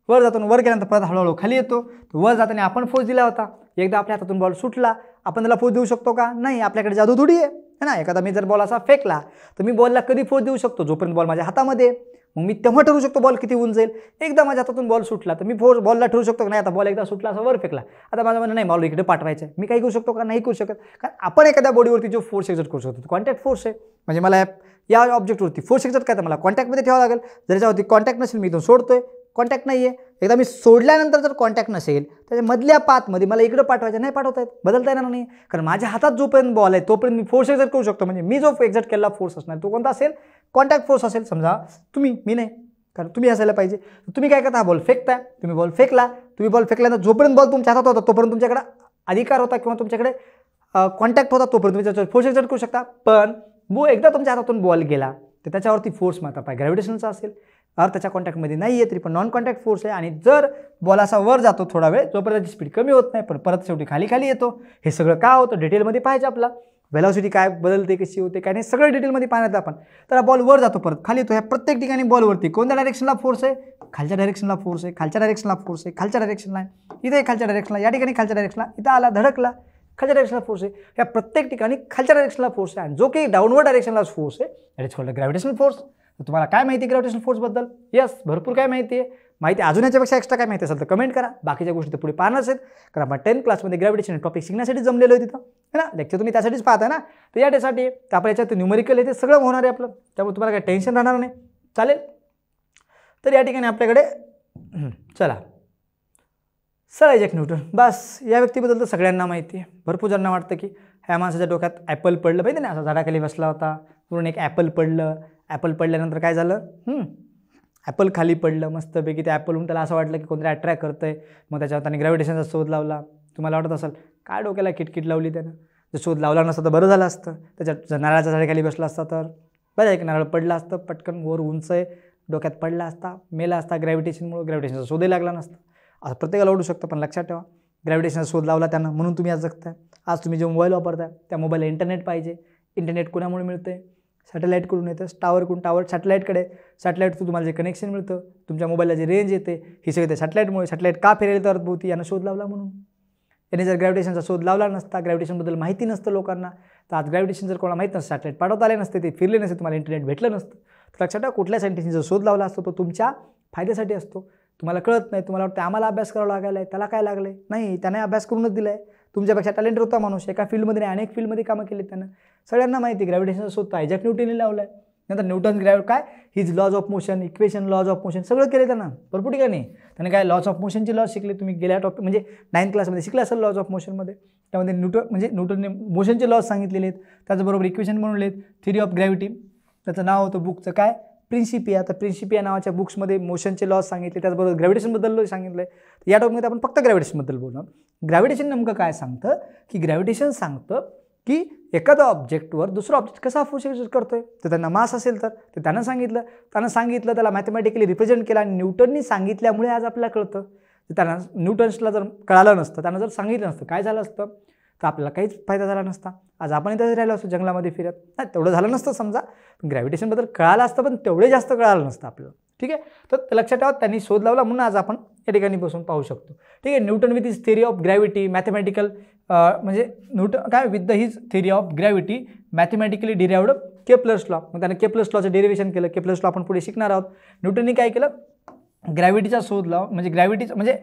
S1: वर गेल्यानंतर परत हळूहळू खाली येतो. वर जाताना आपण फोर्स दिला होता, एकदा आपल्या हातातून बॉल सुटला, आपण त्याला फोर्स देऊ शकतो का, नाही. आपल्याकडे जादू थोडी आहे ना. एखादा मी जर बॉल असा फेकला तर मी बॉलला कधी फोर्स देऊ शकतो, जोपर्यंत बॉल माझ्या हातामध्ये, मग मी तेव्हा ठरवू शकतो बॉल किती होऊन जाईल. एकदा माझ्या हातातून बॉल सुटला तर मी फोर्स बॉलला ठरवू शकतो, नाही आता बॉल एकदा सुटला असं वर फेकला, आता माझं म्हणणं नाही बॉल इकडे पाठवायचं आहे, मी काही करू शकतो का, नाही करू शकत. कारण आपण एखाद्या बॉडीवरती जो फोर्स एक्झर्ट करू शकतो कॉन्टॅक्ट फोर्स आहे. म्हणजे मला या ऑब्जेक्टवरती फोर्स एक्झर्ट काय, तर मला कॉन्टॅक्टमध्ये ठेवावं लागेल. जर याच्यावरती कॉन्टॅक्ट नसेल, मी इथून सोडतोय, कॉन्टॅक्ट नाही आहे. एकदा मी सोडल्यानंतर जर कॉन्टॅक्ट नसेल, त्याच्या मधल्या पाथमध्ये मला इकडं पाठवायचं, नाही पाठवता येत, बदलता येणार नाही. कारण माझ्या हातात जोपर्यंत बॉल आहे तोपर्यंत मी फोर्स एक्झर्ट करू शकतो. म्हणजे मी जो एक्झर्ट केलेला फोर्स असणार तो कोणता असेल, कॉन्टॅक्ट फोर्स असेल, समजा तुम्ही, मी नाही, कारण तुम्ही असायला पाहिजे, तुम्ही काय करता, हा बॉल फेकताय, तुम्ही बॉल फेकल्यानंतर जोपर्यंत बॉल तुमच्या हातात होता तोपर्यंत तुमच्याकडे अधिकार होता किंवा तुमच्याकडे कॉन्टॅक्ट होता, तोपर्यंत तुम्ही त्याच्यावर फोर्स एक्झर्ट करू शकता. पण एकदा तुमच्या हातातून बॉल गेला तर त्याच्यावरती फोर्स मात्र पाय ग्रॅव्हिटेशनचा असेल, त्याच्या कॉन्टॅक्टमध्ये नाही आहे तरी पण नॉन कॉन्टॅक्ट फोर्स आहे. आणि जर बॉल असा वर जातो थोडा वेळ, जोपर्यंत त्याची स्पीड कमी होत नाही पण परत शेवटी खाली येतो. हे सगळं का होतं डिटेलमध्ये पाहिजे आपला, व्हेलॉसिटी काय बदलते, कशी होते, काय नाही, सगळं डिटेलमध्ये पाहण्यात आपण. तर बॉल वर जातो, परत खाली येतो. ह्या प्रत्येक ठिकाणी बॉलवरती कोणत्या डायरेक्शनला फोर्स आहे, खालच्या डायरेक्शनला फोर्स आहे, खालच्या डायरेक्शनला फोर्स आहे, खालच्या डायरेक्शनला आहे, इथे खालच्या डायरेक्शनला, या ठिकाणी खालच्या डायरेक्शनला, इथं आला धडकला, खालच्या डायरेक्शनला फोर्स आहे. या प्रत्येक ठिकाणी खालच्या डायरेक्शनला फोर्स आहे. आणि जो काही डाऊनवर्ड डायरेक्शनला फोर्स आहे that is called gravitational force. तुम्हाला काय माहिती ग्रॅव्हिटेशनल फोर्सबद्दल? यस, भरपूर काय माहिती आहे. माहिती अजून याच्यापेक्षा एक्स्ट्रा काय माहिती असेल तर कमेंट करा. बाकीच्या गोष्टी तर पुढे पाहणारच आहेत, कारण आपण 10th क्लासमध्ये ग्रॅव्हिटेशन टॉपिक शिकण्यासाठी जमलेलो आहे तिथं, है ना. लेक्चर तुम्ही त्यासाठीच पाहता ना, तर यासाठी तर आपण याच्यात न्यूमरिकल आहे ते सगळं होणार आहे आपलं, त्यामुळे तुम्हाला काही टेन्शन राहणार नाही. चालेल, तर या ठिकाणी आपल्याकडे चला सर आयझॅक न्यूटन, बस या व्यक्तीबद्दल तर सगळ्यांना माहिती आहे. भरपूर जणांना वाटतं की ह्या माणसाच्या डोक्यात ॲपल पडलं पाहिजे ना, असं झाडाखाली बसला होता, म्हणून एक ॲपल पडलं. ॲपल पडल्यानंतर काय झालं, ॲपल खाली पडलं मस्तपैकी. त्या ॲपलहून त्याला असं वाटलं की कोणतरी अट्रॅक्ट करतं आहे, मग त्याच्यावर त्याने ग्रॅव्हिटेशनचा शोध लावला. तुम्हाला वाटत असेल काय डोक्याला किटकिट लावली त्यानं, जर शोध लावला नसता तर बरं झालं असतं. त्याच्या नारळाच्या झाडाखाली बसला असता तर बरं, एक नारळ पडला असतं, पटकन वर उंच आहे, डोक्यात पडला असता, मेला असता ग्रॅव्हिटेशनमुळे, ग्रॅव्हिटेशनचा शोधही लागला नसता. असं प्रत्येकाला ओढू शकतं, पण लक्षात ठेवा ग्रॅव्हिटेशनचा शोध लावला त्यांना, म्हणून तुम्ही आज जगताय. आज तुम्ही जे मोबाईल वापरताय त्या मोबाईलला इंटरनेट पाहिजे. इंटरनेट कोणामुळे मिळतं आहे, सॅटेलाईटकडून येतं, टावर सॅटेलाईटकडे, सॅटेलाईटचं तुम्हाला जे कनेक्शन मिळतं, तुमच्या मोबाईलला जे रेंज येते, ही सगळी त्या सॅटेलाईटमुळे. सॅटेलाईट का फिरेल तर भोवती, यानं शोध लावला म्हणून. याने जर ग्रॅव्हिटेशनचा शोध लावला नसता, ग्रॅव्हिटेशनबद्दल माहिती नसतं लोकांना, तर आज ग्रॅव्हिटेशन जर कोणाला माहीत नसतं, सॅटेलाईट पाठवता आले नसते, ते फिरले नसते, तुम्हाला इंटरनेट भेटलं नसतं. तर लक्षात ठेवा कुठल्या सायंटिस्टने जर शोध लावला असतो तो तुमच्या फायद्यासाठी असतो. तुम्हाला कळत नाही, तुम्हाला वाटतं आम्हाला अभ्यास करावा लागायला आहे, त्याला काय लागलं आहे, नाही, त्याने अभ्यास करूनच दिला आहे. तुमच्यापेक्षा टॅलेंट होता माणूस, एका फील्डमध्ये नाही अनेक फील्डमध्ये कामं केली त्यानं. सगळ्यांना माहिती ग्रॅव्हिटेशनचा शोध आयझॅक न्यूटनने लावला आहे. नंतर न्यूटन काय his laws of motion, equation, laws of motion सगळं केलं त्यांना भरपूर ठिकाणी. त्याने काय लॉज ऑफ मोशनची लॉज शिकले, तुम्ही गेल्या टॉपिक म्हणजे 9th क्लासमध्ये शिकले असेल लॉज ऑफ मोशनमध्ये. त्यामध्ये न्यूटनने मोशनचे लॉज सांगितलेले आहेत, त्याचबरोबर इक्वेशन बनवले आहेत. थिअरी ऑफ ग्रॅव्हिटी त्याचं नाव होतं बुकचं काय, प्रिन्सिपिया. तर प्रिन्सिपिया नावाच्या बुक्समध्ये मोशनचे लॉज सांगितले, त्याचबरोबर ग्रॅव्हिटेशनबद्दल सांगितलं आहे. या टॉपिकमध्ये आपण फक्त ग्रॅव्हिटेशनबद्दल बोलणार. ग्रॅव्हिटेशन नेमकं काय सांगतं, की ग्रॅव्हिटेशन सांगतं की एखादा ऑब्जेक्टवर दुसरा ऑब्जेक्ट कसा फोर्स एक्झर्ट करतोय. तर त्यांना मास असेल तर ते त्यानं सांगितलं, त्याला मॅथमॅटिकली रिप्रेझेंट केला, आणि न्यूटननी सांगितल्यामुळे आज आपल्याला कळतं. त्यांना न्यूटन्सला जर कळालं नसतं, त्यांना जर सांगितलं नसतं काय झालं असतं, तर आपल्याला काहीच फायदा झाला नसता. आज आपण इथं राहिलो असतो जंगलामध्ये फिरत, नाही तेवढं झालं नसतं समजा, पण ग्रॅव्हिटेशनबद्दल कळालं असतं, पण तेवढे जास्त कळालं नसतं आपल्याला. ठीक आहे, तर लक्षात ठेवा त्यांनी शोध लावला म्हणून आज आपण या ठिकाणी बसून पाहू शकतो. ठीक आहे, Newton with his theory of gravity mathematical, म्हणजे न्यूटन काय with his theory of gravity mathematically derived Kepler's law. मग त्याने केप्लर्स लॉचं डेरिव्हेशन केलं. केप्लर्स लॉ आपण पुढे शिकणार आहोत. न्यूटनने काय केलं, ग्रॅव्हिटीचा शोध लाव, म्हणजे ग्रॅव्हिटीचं म्हणजे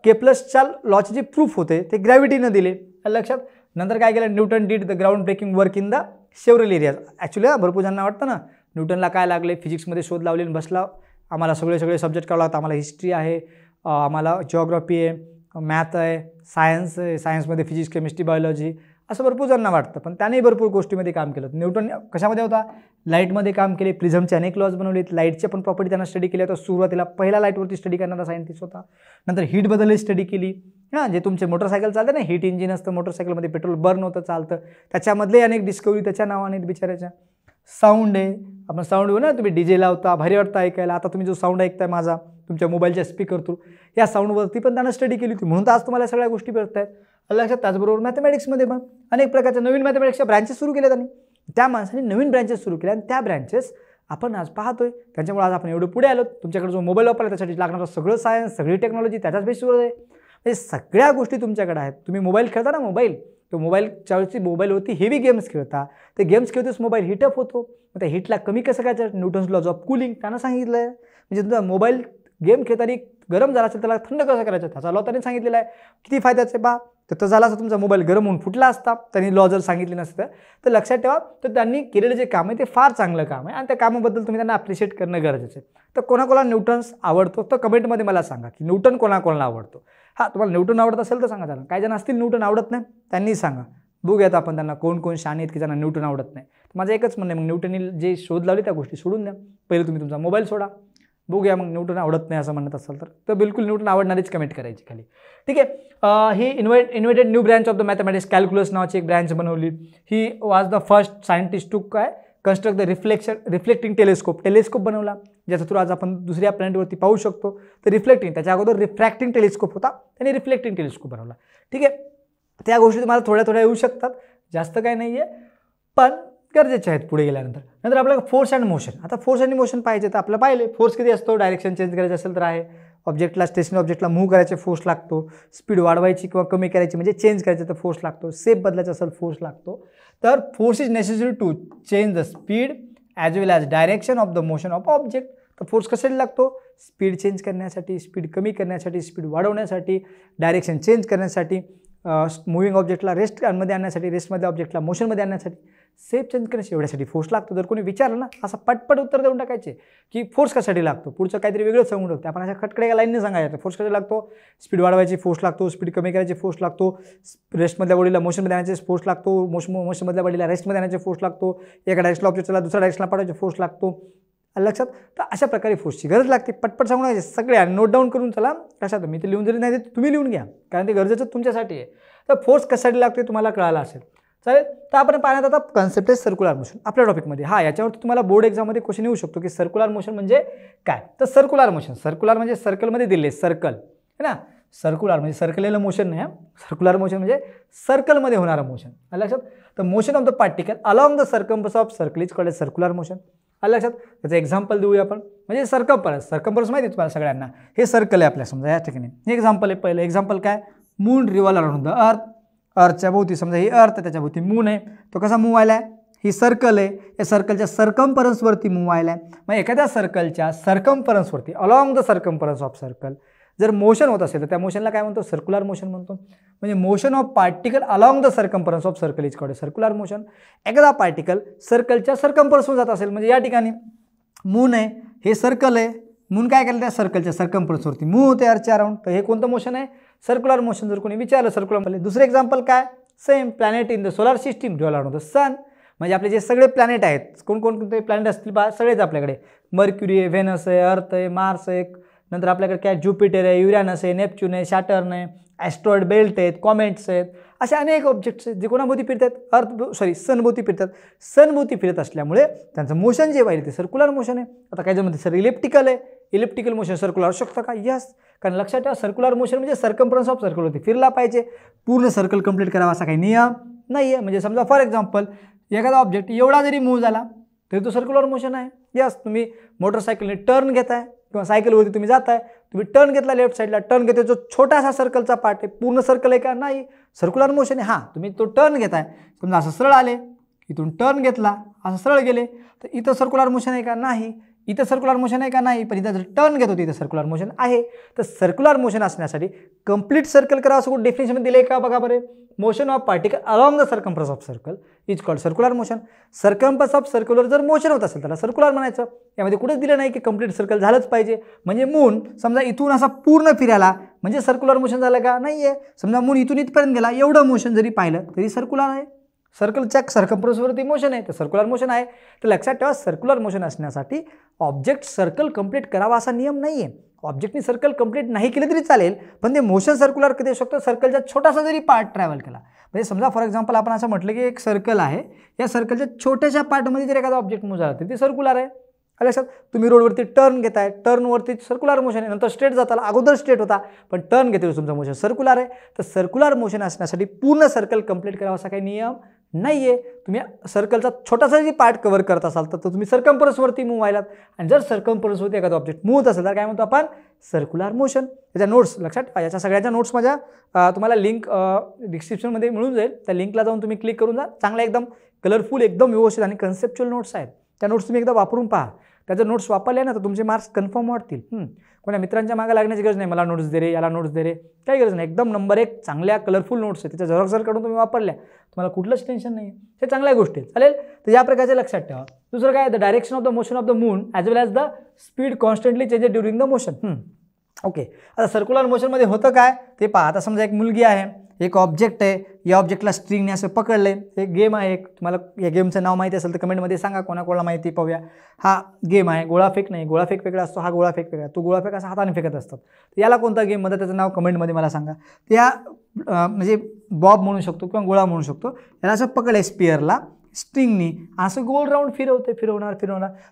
S1: केप्लर्सच्या लॉचे जे प्रूफ होते ते ग्रॅव्हिटीनं दिले लक्षात. नंतर काय केलं, Newton did the ground breaking work in the several areas. Actually भरपूर जणांना वाटतं ना न्यूटनला काय लागले, फिजिक्समध्ये शोध लावले आणि बसला, आम्हाला सगळे सब्जेक्ट करावं लागतं, आम्हाला हिस्ट्री आहे, आम्हाला जिओग्राफी आहे, मॅथ आहे, सायन्स आहे, सायन्समध्ये फिजिक्स, केमिस्ट्री, बायोलॉजी, असं भरपूर जणांना वाटतं. पण त्यानेही भरपूर गोष्टीमध्ये काम केलं. न्यूटन कशामध्ये होता, लाईटमध्ये काम केले, प्रिझमचे अनेक लॉज बनवलेत, लाईटचे पण प्रॉपर्टी त्यांना स्टडी केली होता. सुरुवातीला पहिला लाईटवरती स्टडी करणारा सायंटिस्ट होता. नंतर हीटबद्दलही स्टडी केली. हां, जे तुमचे मोटरसायकल चालते ना, हीट इंजिन असतं मोटरसायकलमध्ये, पेट्रोल बर्न होतं चालतं, त्याच्यामधले अनेक डिस्कवरी त्याच्या नावाने बिचारायच्या. साऊंड आहे, आपण साऊंड ना, तुम्ही डीजे लावता, भारी वाटतं ऐकायला. आता तुम्ही जो साऊंड ऐकताय माझा तुमच्या मोबाईलच्या स्पीकर थ्रू, या साऊंडवरती पण त्यांना स्टडी केली होती, म्हणून तर आज तुम्हाला सगळ्या गोष्टी भेटत आहेत लक्षात. त्याचबरोबर मॅथमॅटिक्समध्ये पण अनेक प्रकारच्या नवीन मॅथमॅटिक्सच्या ब्रँचेस सुरू केल्या त्यांनी. त्या माणसाने नवीन ब्रँचेस सुरू केल्या आणि त्या ब्रँचेस आपण आज पाहतोय. त्याच्यामुळे आज आपण एवढं पुढे आलो. तुमच्याकडे जो मोबाईल वापरला त्यासाठी लागणारं सगळं सायन्स, सगळी टेक्नॉलॉजी त्याच्याच बेसवर आहे. म्हणजे सगळ्या गोष्टी तुमच्याकडे आहेत. तुम्ही मोबाईल खेळता ना, तो मोबाईलच्या वेळेस मोबाईलवरती हेवी गेम्स खेळता, ते गेम्स खेळतोच मोबाईल हीटअप होतो. मग त्या हीटला कमी कसं करायचं, न्यूटन्स लॉज ऑफ कूलिंग त्यानं सांगितलं आहे. म्हणजे तुमचा मोबाईल गेम खेळताना गरम झाला असेल त्याला थंड कसं करायचं त्याचा लॉ त्याने सांगितलेला आहे. किती फायद्याचं आहे बा, तर झाला असं तुमचा मोबाईल गरम होऊन फुटला असता, त्यांनी लॉ जर सांगितले नसतं. तर लक्षात ठेवा, तर त्यांनी केलेलं जे काम आहे ते फार चांगलं काम आहे आणि त्या कामाबद्दल तुम्ही त्यांना अप्रिशिएट करणं गरजेचं आहे. तर कोणाकोणाला न्यूटन्स आवडतो तर कमेंटमध्ये मला सांगा की न्यूटन कोणाकोणाला आवडतो. हां, तुम्हाला न्यूटन आवडत असेल तर सांगा त्यांना. काही जण असतील न्यूटन आवडत नाही, त्यांनी सांगा. बघूयात आपण त्यांना कोण शहाणे आहेत की ज्यांना न्यूटन आवडत नाही. माझं एकच म्हणणं आहे, मग न्यूटननी जे शोध लावले त्या गोष्टी सोडून द्या. पहिले तुम्ही तुमचा मोबाईल सोडा, बघूया मग न्यूटन आवडत नाही असं म्हणत असाल तर बिलकुल न्यूटन आवडणारीच कमेंट करायची खाली. ठीक आहे. He invented new branch of the mathematics, calculus नावाची एक ब्रँच बनवली. He was the first scientist to construct the reflecting telescope बनवला, ज्याच्या थ्रू आज आपण दुसऱ्या प्लॅनेटवरती पाहू शकतो. तर रिफ्लेक्टिंग, त्याच्या अगोदर रिफ्रॅक्टिंग टेलिस्कोप होता, त्यांनी रिफ्लेक्टिंग टेलिस्कोप बनवला. ठीक आहे. त्या गोष्टी तुम्हाला थोड्या येऊ शकतात, जास्त काही नाही आहे, पण गरजेचे आहेत पुढे गेल्यानंतर. नंतर आपल्याला फोर्स अँड मोशन. आता फोर्स अँड मोशन पाहिजे तर आपल्याला पाहिले फोर्स किती असतो, डायरेक्शन चेंज करायचं असेल तर आहे, ऑब्जेक्टला स्टेशनरी ऑब्जेक्टला मूव्ह करायचे फोर्स लागतो, स्पीड वाढवायची किंवा कमी करायची म्हणजे चेंज करायचं तर फोर्स लागतो, शेप बदलायचा असेल फोर्स लागतो. तर force is necessary to change the speed as well as direction of the motion of object. तर फोर्स कशासाठी लागतो, स्पीड चेंज करण्यासाठी, स्पीड कमी करण्यासाठी, स्पीड वाढवण्यासाठी, डायरेक्शन चेंज करण्यासाठी, मूव्हिंग ऑब्जेक्टला रेस्टमध्ये आणण्यासाठी, रेस्टमध्ये ऑब्जेक्टला मोशनमध्ये आणण्यासाठी, सेप चेंज करण्यासाठी, एवढ्यासाठी फोर्स लागतो. जर कोणी विचारलं ना असं पटपट उत्तर देऊन टाकायचे की फोर्स कशासाठी लागतो, पुढचं काहीतरी वेगळं सांगून टाकतो. आपण अशा खटकड्या लाईनने सांगायचं फोर्स कशासाठी लागतो, स्पीड वाढवायची फोर्स लागतो, स्पीड कमी करायची फोर्स लागतो, रेस्टमधल्या बॉडीला मोशनमध्ये आणायचे फोर्स लागतो, मोशनमधल्या बॉडीला रेस्टमध्ये आणायचे फोर्स लागतो, एका डायरेक्शनला ऑब्जेक्टला दुसऱ्या डायरेक्शनला पाठवायचे फोर्स लागतो. लक्षात. तर अशा प्रकारे फोर्सची गरज लागते. पटपट सांगून घ्यायचे सगळे, नोट डाऊन करून चला. कशात मी ते लिहून जरी नाही तुम्ही लिहून घ्या, कारण ते गरजेचं तुमच्यासाठी आहे. तर फोर्स कशासाठी लागते तुम्हाला कळाला असेल. चालेल. तर आपण पाहण्यात आता कन्सेप्ट आहे सर्क्युलर मोशन आपल्या टॉपिकमध्ये. याच्यावरती तुम्हाला बोर्ड एक्झाममध्ये क्वेश्चन येऊ शकतो की सर्क्युलर मोशन म्हणजे काय. तर सर्क्युलर मोशन, सर्क्युलर म्हणजे सर्कलमध्ये दिले, सर्कल है ना. सर्क्युलर म्हणजे सर्कलेलं मोशन नाही, सर्क्युलर मोशन म्हणजे सर्कलमध्ये होणारं मोशन. लक्षात. तर motion of the particle along the circumference of circle is called circular motion. लक्षात. त्याचं एक्झाम्पल देऊया आपण. म्हणजे सर्कम्फरन्स माहिती आहे तुम्हाला सगळ्यांना, हे सर्कल आहे आपल्या समजा या ठिकाणी. हे एक्झाम्पल आहे. पहिलं एक्झाम्पल काय, मून रिव्हॉल्व अराउंड द अर्थ. अर्थच्या भोवती समजा ही अर्थ, त्याच्या भोवती मून आहे, तो कसा मूव्ह व्हायला आहे, ही सर्कल आहे, या सर्कलच्या सर्कम्फरन्सवरती मूव्ह व्हायला आहे. मग एखाद्या सर्कलच्या सर्कम्फरन्सवरती along the circumference of circle जर मोशन होत असेल तर त्या मोशनला काय म्हणतो, सर्क्युलर मोशन म्हणतो. म्हणजे motion of particle along the circumference of circle is called circular motion. एखादा पार्टिकल सर्कलच्या सर्कम्फरन्सवर जात असेल, म्हणजे या ठिकाणी मून आहे, हे सर्कल आहे, मून काय केलं त्या सर्कलच्या सर्कम्फरन्सवरती मूव्ह होते अर्थच्या अराउंड, तर हे कोणतं मोशन आहे, सर्क्युलर मोशन. जर कोणी विचारलं सर्क्युलर. दुसरं एक्झाम्पल काय, same planet in the solar system revolve around the sun. म्हणजे आपले जे सगळे प्लॅनेट आहेत, कोणकोणते प्लॅनेट असतील सगळेच आपल्याकडे, मर्क्युरी आहे, व्हेनस आहे, अर्थ आहे, मार्स आहे, नंतर आपल्याकडे काय ज्युपिटर आहे, युरॅनस आहे, नेपच्यून आहे, सॅटर्न आहे, ॲस्ट्रॉइड बेल्ट आहेत, कॉमेट्स आहेत, असे अनेक ऑब्जेक्ट्स आहेत जे कोणाभोवती फिरतात, सनभोवती फिरतात. सनभोवती फिरत असल्यामुळे त्यांचं मोशन जे पाहिजे ते सर्क्युलर मोशन आहे. आता काही जण म्हणते सर इलिप्टिकल आहे, इलिप्टिकल मोशन सर्क्युलर असू शकतं का, यस. कारण लक्षात ठेवा सर्क्युलर मोशन म्हणजे सर्कम्फरन्स ऑफ सर्कल होती फिरला पाहिजे, पूर्ण सर्कल कंप्लीट करावा असा काही नियम नाही आहे. म्हणजे समजा फॉर एक्झाम्पल एखादा ऑब्जेक्ट एवढा जरी मूव्ह झाला तरी तो सर्क्युलर मोशन आहे. यस. तुम्ही मोटरसायकलने टर्न घेताय किंवा सायकलवरती तुम्ही जाताय, तुम्ही टर्न घेतला लेफ्ट साईडला, टर्न घेतो जो छोटासा सर्कलचा पार्ट आहे, पूर्ण सर्कल आहे का, नाही, सर्क्युलर मोशन आहे. तुम्ही तो टर्न घेताय, समजा असं सरळ आले, इथून टर्न घेतला, असं सरळ गेले, तर इथं सर्क्युलर मोशन आहे का, नाही. इथं सर्क्युलर मोशन आहे का, नाही. पण इथं जर टर्न घेतो तिथं सर्क्युलर मोशन आहे. तर सर्क्युलर मोशन असण्यासाठी कंप्लीट सर्कल करा असं कुठं डेफिनेशन दिले का बघा बरे. Motion of particle along the circumference of circle is called circular motion. Circumference of circular जर मोशन होत असेल त्याला सर्क्युलर म्हणायचं. यामध्ये कुठेच दिलं नाही की कंप्लीट सर्कल झालंच पाहिजे. म्हणजे मून समजा इथून असा पूर्ण फिरायला म्हणजे सर्क्युलर मोशन झालं का, नाही आहे. समजा मून इथून इथपर्यंत गेला, एवढं मोशन जरी पाहिलं तरी सर्क्युलर आहे. सर्कलच्या सर्कम्फरन्सवरती मोशन आहे तर सर्क्युलर मोशन आहे. तर लक्षात ठेवा सर्क्युलर मोशन असण्यासाठी ऑब्जेक्ट सर्कल कंप्लीट करावा असा नियम नाही आहे. ऑब्जेक्टने सर्कल कंप्लीट नाही केलं तरी चालेल, पण ते मोशन सर्क्युलर कधी असू शकतं, सर्कलचा छोटासा जरी पार्ट ट्रॅव्हल केला. म्हणजे समजा फॉर एक्झाम्पल आपण असं म्हटलं की एक सर्कल आहे, या सर्कलच्या छोट्याशा पार्टमध्ये जर एखादा ऑब्जेक्ट मूव्ह झाला तर ते सर्क्युलर आहे. लक्षात. तुम्ही रोडवरती टर्न घेताय, टर्नवरती सर्क्युलर मोशन आहे, नंतर स्ट्रेट जाताला, अगोदर स्ट्रेट होता पण टर्न घेते तुमचं मोशन सर्क्युलर आहे. तर सर्क्युलर मोशन असण्यासाठी पूर्ण सर्कल कंप्लीट करावा असा काही नियम नाही आहे. तुम्ही सर्कलचा छोटासा जरी पार्ट कव्हर करत असाल तर तुम्ही सर्कम्फरन्सवरती मूव्ह व्हायलात, आणि जर सर्कम्फरन्सवरती एखादा ऑब्जेक्ट मूव्ह होत असेल तर काय म्हणतो आपण, सर्क्युलर मोशन. याच्या नोट्स लक्षात, याच्या सगळ्याच्या नोट्स माझ्या तुम्हाला लिंक डिस्क्रिप्शनमध्ये मिळून जाईल. त्या लिंकला जाऊन तुम्ही क्लिक करून जा. चांगला एकदम कलरफुल, एकदम व्यवस्थित आणि कन्सेप्च्युअल नोट्स आहेत. त्या नोट्स तुम्ही एकदा वापरून पहा. त्याचे नोट्स वापरले ना तर तुमचे मार्क्स कन्फर्म वाढतील. कोणा मित्रांच्या मागे लागण्याची गरज नाही, मला नोट्स दे रे, याला नोट्स दे रे, काही गरज नाही. एकदम नंबर 1 चांगल्या कलरफुल नोट्स आहेत, त्याच्या झेरॉक्स जर काढून तुम्ही वापरल्या तुम्हाला कुठलंच टेन्शन नाही. हे चांगल्या गोष्टी आहेत. चालेल. तर या प्रकारचे लक्षात ठेवा. दुसरं काय, the direction of the motion of the moon as well as the speed constantly changes during the motion. Okay, आता सर्क्युलर मोशनमध्ये होतं काय ते पहा. आता समजा एक मुलगी आहे, एक ऑब्जेक्ट आहे, या ऑब्जेक्टला स्ट्रिंगने असं पकडले. एक गेम आहे, एक तुम्हाला या गेमचं नाव माहिती असेल तर कमेंटमध्ये सांगा, कोणाकोणाला माहिती पाहूया. हा गेम आहे, गोळाफेक नाही, गोळाफेक वेगळा असतो, हा गोळाफेक वेगळा. तो गोळाफेक असा हाताने फेकत असतात. याला कोणता गेम म्हणतात त्याचं नाव कमेंटमध्ये मला सांगा. त्या म्हणजे बॉब म्हणू शकतो किंवा गोळा म्हणू शकतो. याला असं पकडले स्पिअरला स्ट्रिंगनी, असं गोल राऊंड फिरवणार.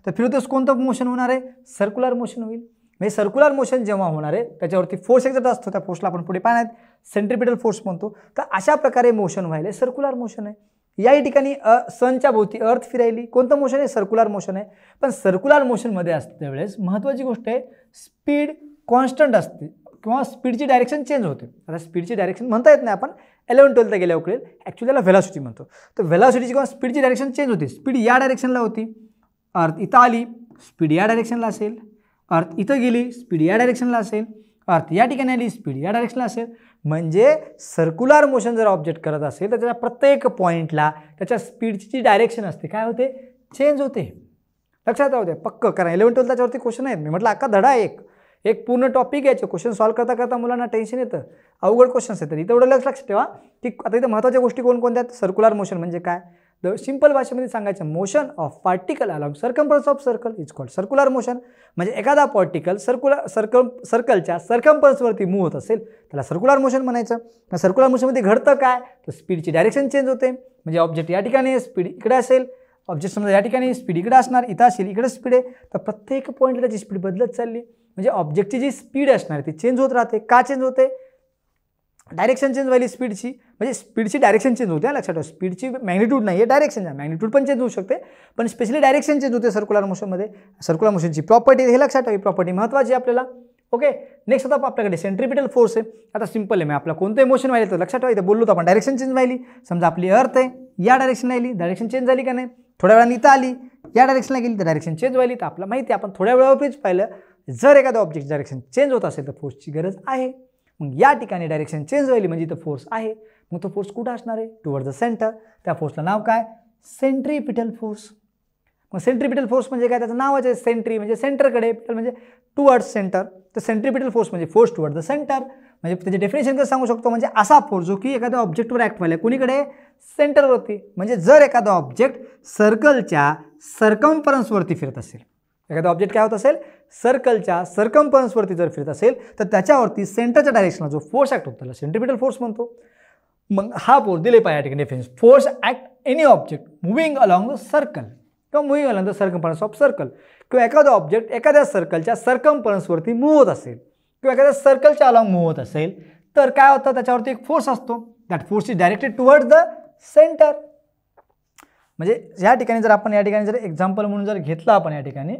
S1: तर फिरवतेच कोणतं मोशन होणार आहे, सर्क्युलर मोशन होईल. म्हणजे सर्क्युलर मोशन जेव्हा होणार आहे त्याच्यावरती फोर्स एक्झर्ट असतो, त्या फोर्सला आपण पुढे पाहण्यात सेंट्रिपिटल फोर्स म्हणतो. तर अशा प्रकारे मोशन व्हायला सर्क्युलर मोशन आहे. या ठिकाणी सनच्या भोवती अर्थ फिरायली, कोणतं मोशन आहे, सर्क्युलर मोशन आहे. पण सर्क्युलर मोशनमध्ये असते वेळेस महत्त्वाची गोष्ट आहे, स्पीड कॉन्स्टंट असते किंवा स्पीडची डायरेक्शन चेंज होते. आता स्पीडची डायरेक्शन म्हणता येत नाही, आपण 11-12ला गेल्यावर कळेल. ॲक्च्युली त्याला व्हेलॉसिटी म्हणतो. तर व्हेलॉसिटीची किंवा स्पीडची डायरेक्शन चेंज होते. स्पीड या डायरेक्शनला होती, अर्थ इथं आली, स्पीड या डायरेक्शनला असेल. अर्थ इथं गेली, स्पीड या डायरेक्शनला असेल. अर्थ या ठिकाणी आली, स्पीड या डायरेक्शनला असेल. म्हणजे सर्क्युलर मोशन जर ऑब्जेक्ट करत असेल तर त्याच्या प्रत्येक पॉईंटला त्याच्या स्पीडची जी डायरेक्शन असते काय होते, चेंज होते. लक्षात राहू द्या, पक्क करा. 11-12 त्याच्यावरती क्वेश्चन आहेत. मी म्हटलं अख्खा धडा आहे, एक पूर्ण टॉपिक याचे क्वेश्चन सॉल्व्ह करता मुलांना टेन्शन येतं, अवघड क्वेश्चन्स येतात. इथं एवढं लक्षात ठेवा की आता इथं महत्त्वाच्या गोष्टी कोणकोणत्या आहेत. सर्क्युलर मोशन म्हणजे काय, सिंपल भाषेमध्ये सांगायचं, motion of particle along circumference of circle is called circular motion. म्हणजे एखादा पार्टिकल सर्कलच्या सर्कम्फरन्सवरती मूव्ह होत असेल त्याला सर्क्युलर मोशन म्हणायचं. सर्क्युलर मोशनमध्ये घडतं काय, तर स्पीडची डायरेक्शन चेंज होते. म्हणजे ऑब्जेक्ट या ठिकाणी स्पीड इकडे असेल, ऑब्जेक्ट समजा या ठिकाणी स्पीड इकडे असणार, इथं असेल, इकडे स्पीड आहे. तर प्रत्येक पॉईंटला त्याची स्पीड बदलत चालली. म्हणजे ऑब्जेक्टची जी स्पीड असणार ती चेंज होत राहते. का चेंज होते, डायरेक्शन चेंज व्हायली स्पीडची, म्हणजे स्पीडची डायरेक्शन चेंज होते. लक्षात ठेवा, स्पीडची मॅग्निट्यूड नाही आहे, डायरेक्शन आहे. मॅग्निट्यूड पण चेंज होऊ शकते, पण स्पेशली डायरेक्शन चेंज होते सर्क्युलर मोशनमध्ये. सर्क्युलर मोशनची प्रॉपर्टी हे लक्षात ठेवा, प्रॉपर्टी महत्त्वाची आपल्याला. ओके, नेक्स्ट आता आपल्याकडे सेंट्रिपिटल फोर्स आहे. आता सिंपल आहे, मी आपलं कोणतंही मोशन व्हायला तर लक्षात ठेवा, इथे बोललो तर आपण डायरेक्शन चेंज व्हायली. समजा आपली अर्थ आहे, या डायरेक्शनला आली, डायरेक्शन चेंज झाली का नाही. थोड्या वेळाने इथं आली, या डायरेक्शनला गेली तर डायरेक्शन चेंज व्हायली. तर आपलं माहिती आहे, आपण थोड्या वेळापूर्वीच पाहिलं, जर एखादा ऑब्जेक्ट डायरेक्शन चेंज होत असेल तर फोर्सची गरज आहे. मग या ठिकाणी डायरेक्शन चेंज व्हायली म्हणजे इथं फोर्स आहे. मग तो फोर्स कुठं असणार आहे, टुवर्ड द सेंटर. त्या फोर्सला नाव काय, सेंट्रिपिटल फोर्स. मग सेंट्रिपिटल फोर्स म्हणजे काय, त्याचं नावच आहे सेंट्री म्हणजे सेंटरकडे, पिटल म्हणजे टुवर्ड सेंटर. तर सेंट्रिपिटल फोर्स म्हणजे फोर्स टुवर्ड द सेंटर. म्हणजे त्याचे डेफिनेशन कसं सांगू शकतो, म्हणजे असा फोर्स जो की एखाद्या ऑब्जेक्टवर ॲक्ट व्हायला कुणीकडे, सेंटरवरती. म्हणजे जर एखादा ऑब्जेक्ट सर्कलच्या सर्कम्फरन्सवरती फिरत असेल, एखादा ऑब्जेक्ट काय होत असेल, सर्कलच्या सर्कम्फरन्सवरती जर फिरत असेल तर त्याच्यावरती सेंटरच्या डायरेक्शनला जो फोर्स ॲक्ट होतो त्याला सेंट्रिपिटल फोर्स म्हणतो. मग हा फोर्स दिले पाहिजे या ठिकाणी definition, force act any object moving along the circle किंवा moving along the circumference of circle. किंवा एखादा ऑब्जेक्ट एखाद्या सर्कलच्या सर्कम्फरन्सवरती मूव्ह होत असेल किंवा एखाद्या सर्कलच्या अलॉंग मूव्ह होत असेल तर काय होतं, त्याच्यावरती एक फोर्स असतो. That force is directed toward the centre. म्हणजे या ठिकाणी जर आपण या ठिकाणी जर एक्झाम्पल म्हणून जर घेतलं आपण या ठिकाणी,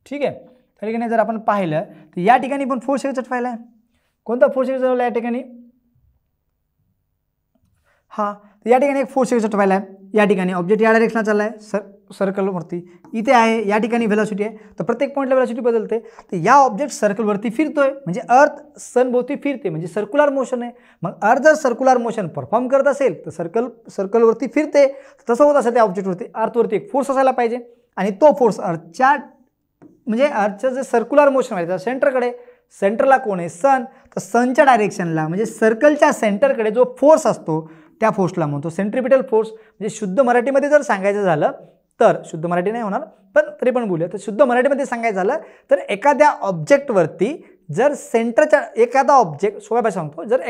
S1: ठीक आहे, त्या ठिकाणी जर आपण पाहिलं तर या ठिकाणी पण फोर्स एक्झर्ट व्हायला आहे. कोणता फोर्स एक्झर्ट व्हायला या ठिकाणी, हा या ठिकाणी एक फोर्स एक्झर्ट व्हायला आहे. या ठिकाणी ऑब्जेक्ट या डायरेक्शनला चालला आहे, सर्कलवरती इथे आहे, या ठिकाणी व्हेलॉसिटी आहे. तर प्रत्येक पॉईंटला व्हेलॉसिटी बदलते. तर या ऑब्जेक्ट सर्कलवरती फिरतोय म्हणजे अर्थ सनभोवती फिरते म्हणजे सर्क्युलर मोशन आहे. मग अर्थ जर सर्क्युलर मोशन परफॉर्म करत असेल तर सर्कलवरती फिरते. तसं होत असेल त्या ऑब्जेक्टवरती अर्थवरती एक फोर्स असायला पाहिजे आणि तो फोर्स अर्थच्या म्हणजे अर्थचं जे सर्क्युलर मोशन आहे त्या सेंटरकडे, सेंटरला कोण आहे, सन. तर सनच्या डायरेक्शनला म्हणजे सर्कलच्या सेंटरकडे जो फोर्स असतो त्या फोर्सला म्हणतो सेंट्रिपिटल फोर्स. म्हणजे शुद्ध मराठीमध्ये जर सांगायचं झालं तर, शुद्ध मराठी नाही होणार पण तरी पण बोलूया, तर शुद्ध मराठीमध्ये सांगायचं झालं तर एखाद्या ऑब्जेक्टवरती जर सेंटरच्या एखादा ऑब्जेक्ट, सोप्या भाषेत सांगतो, जर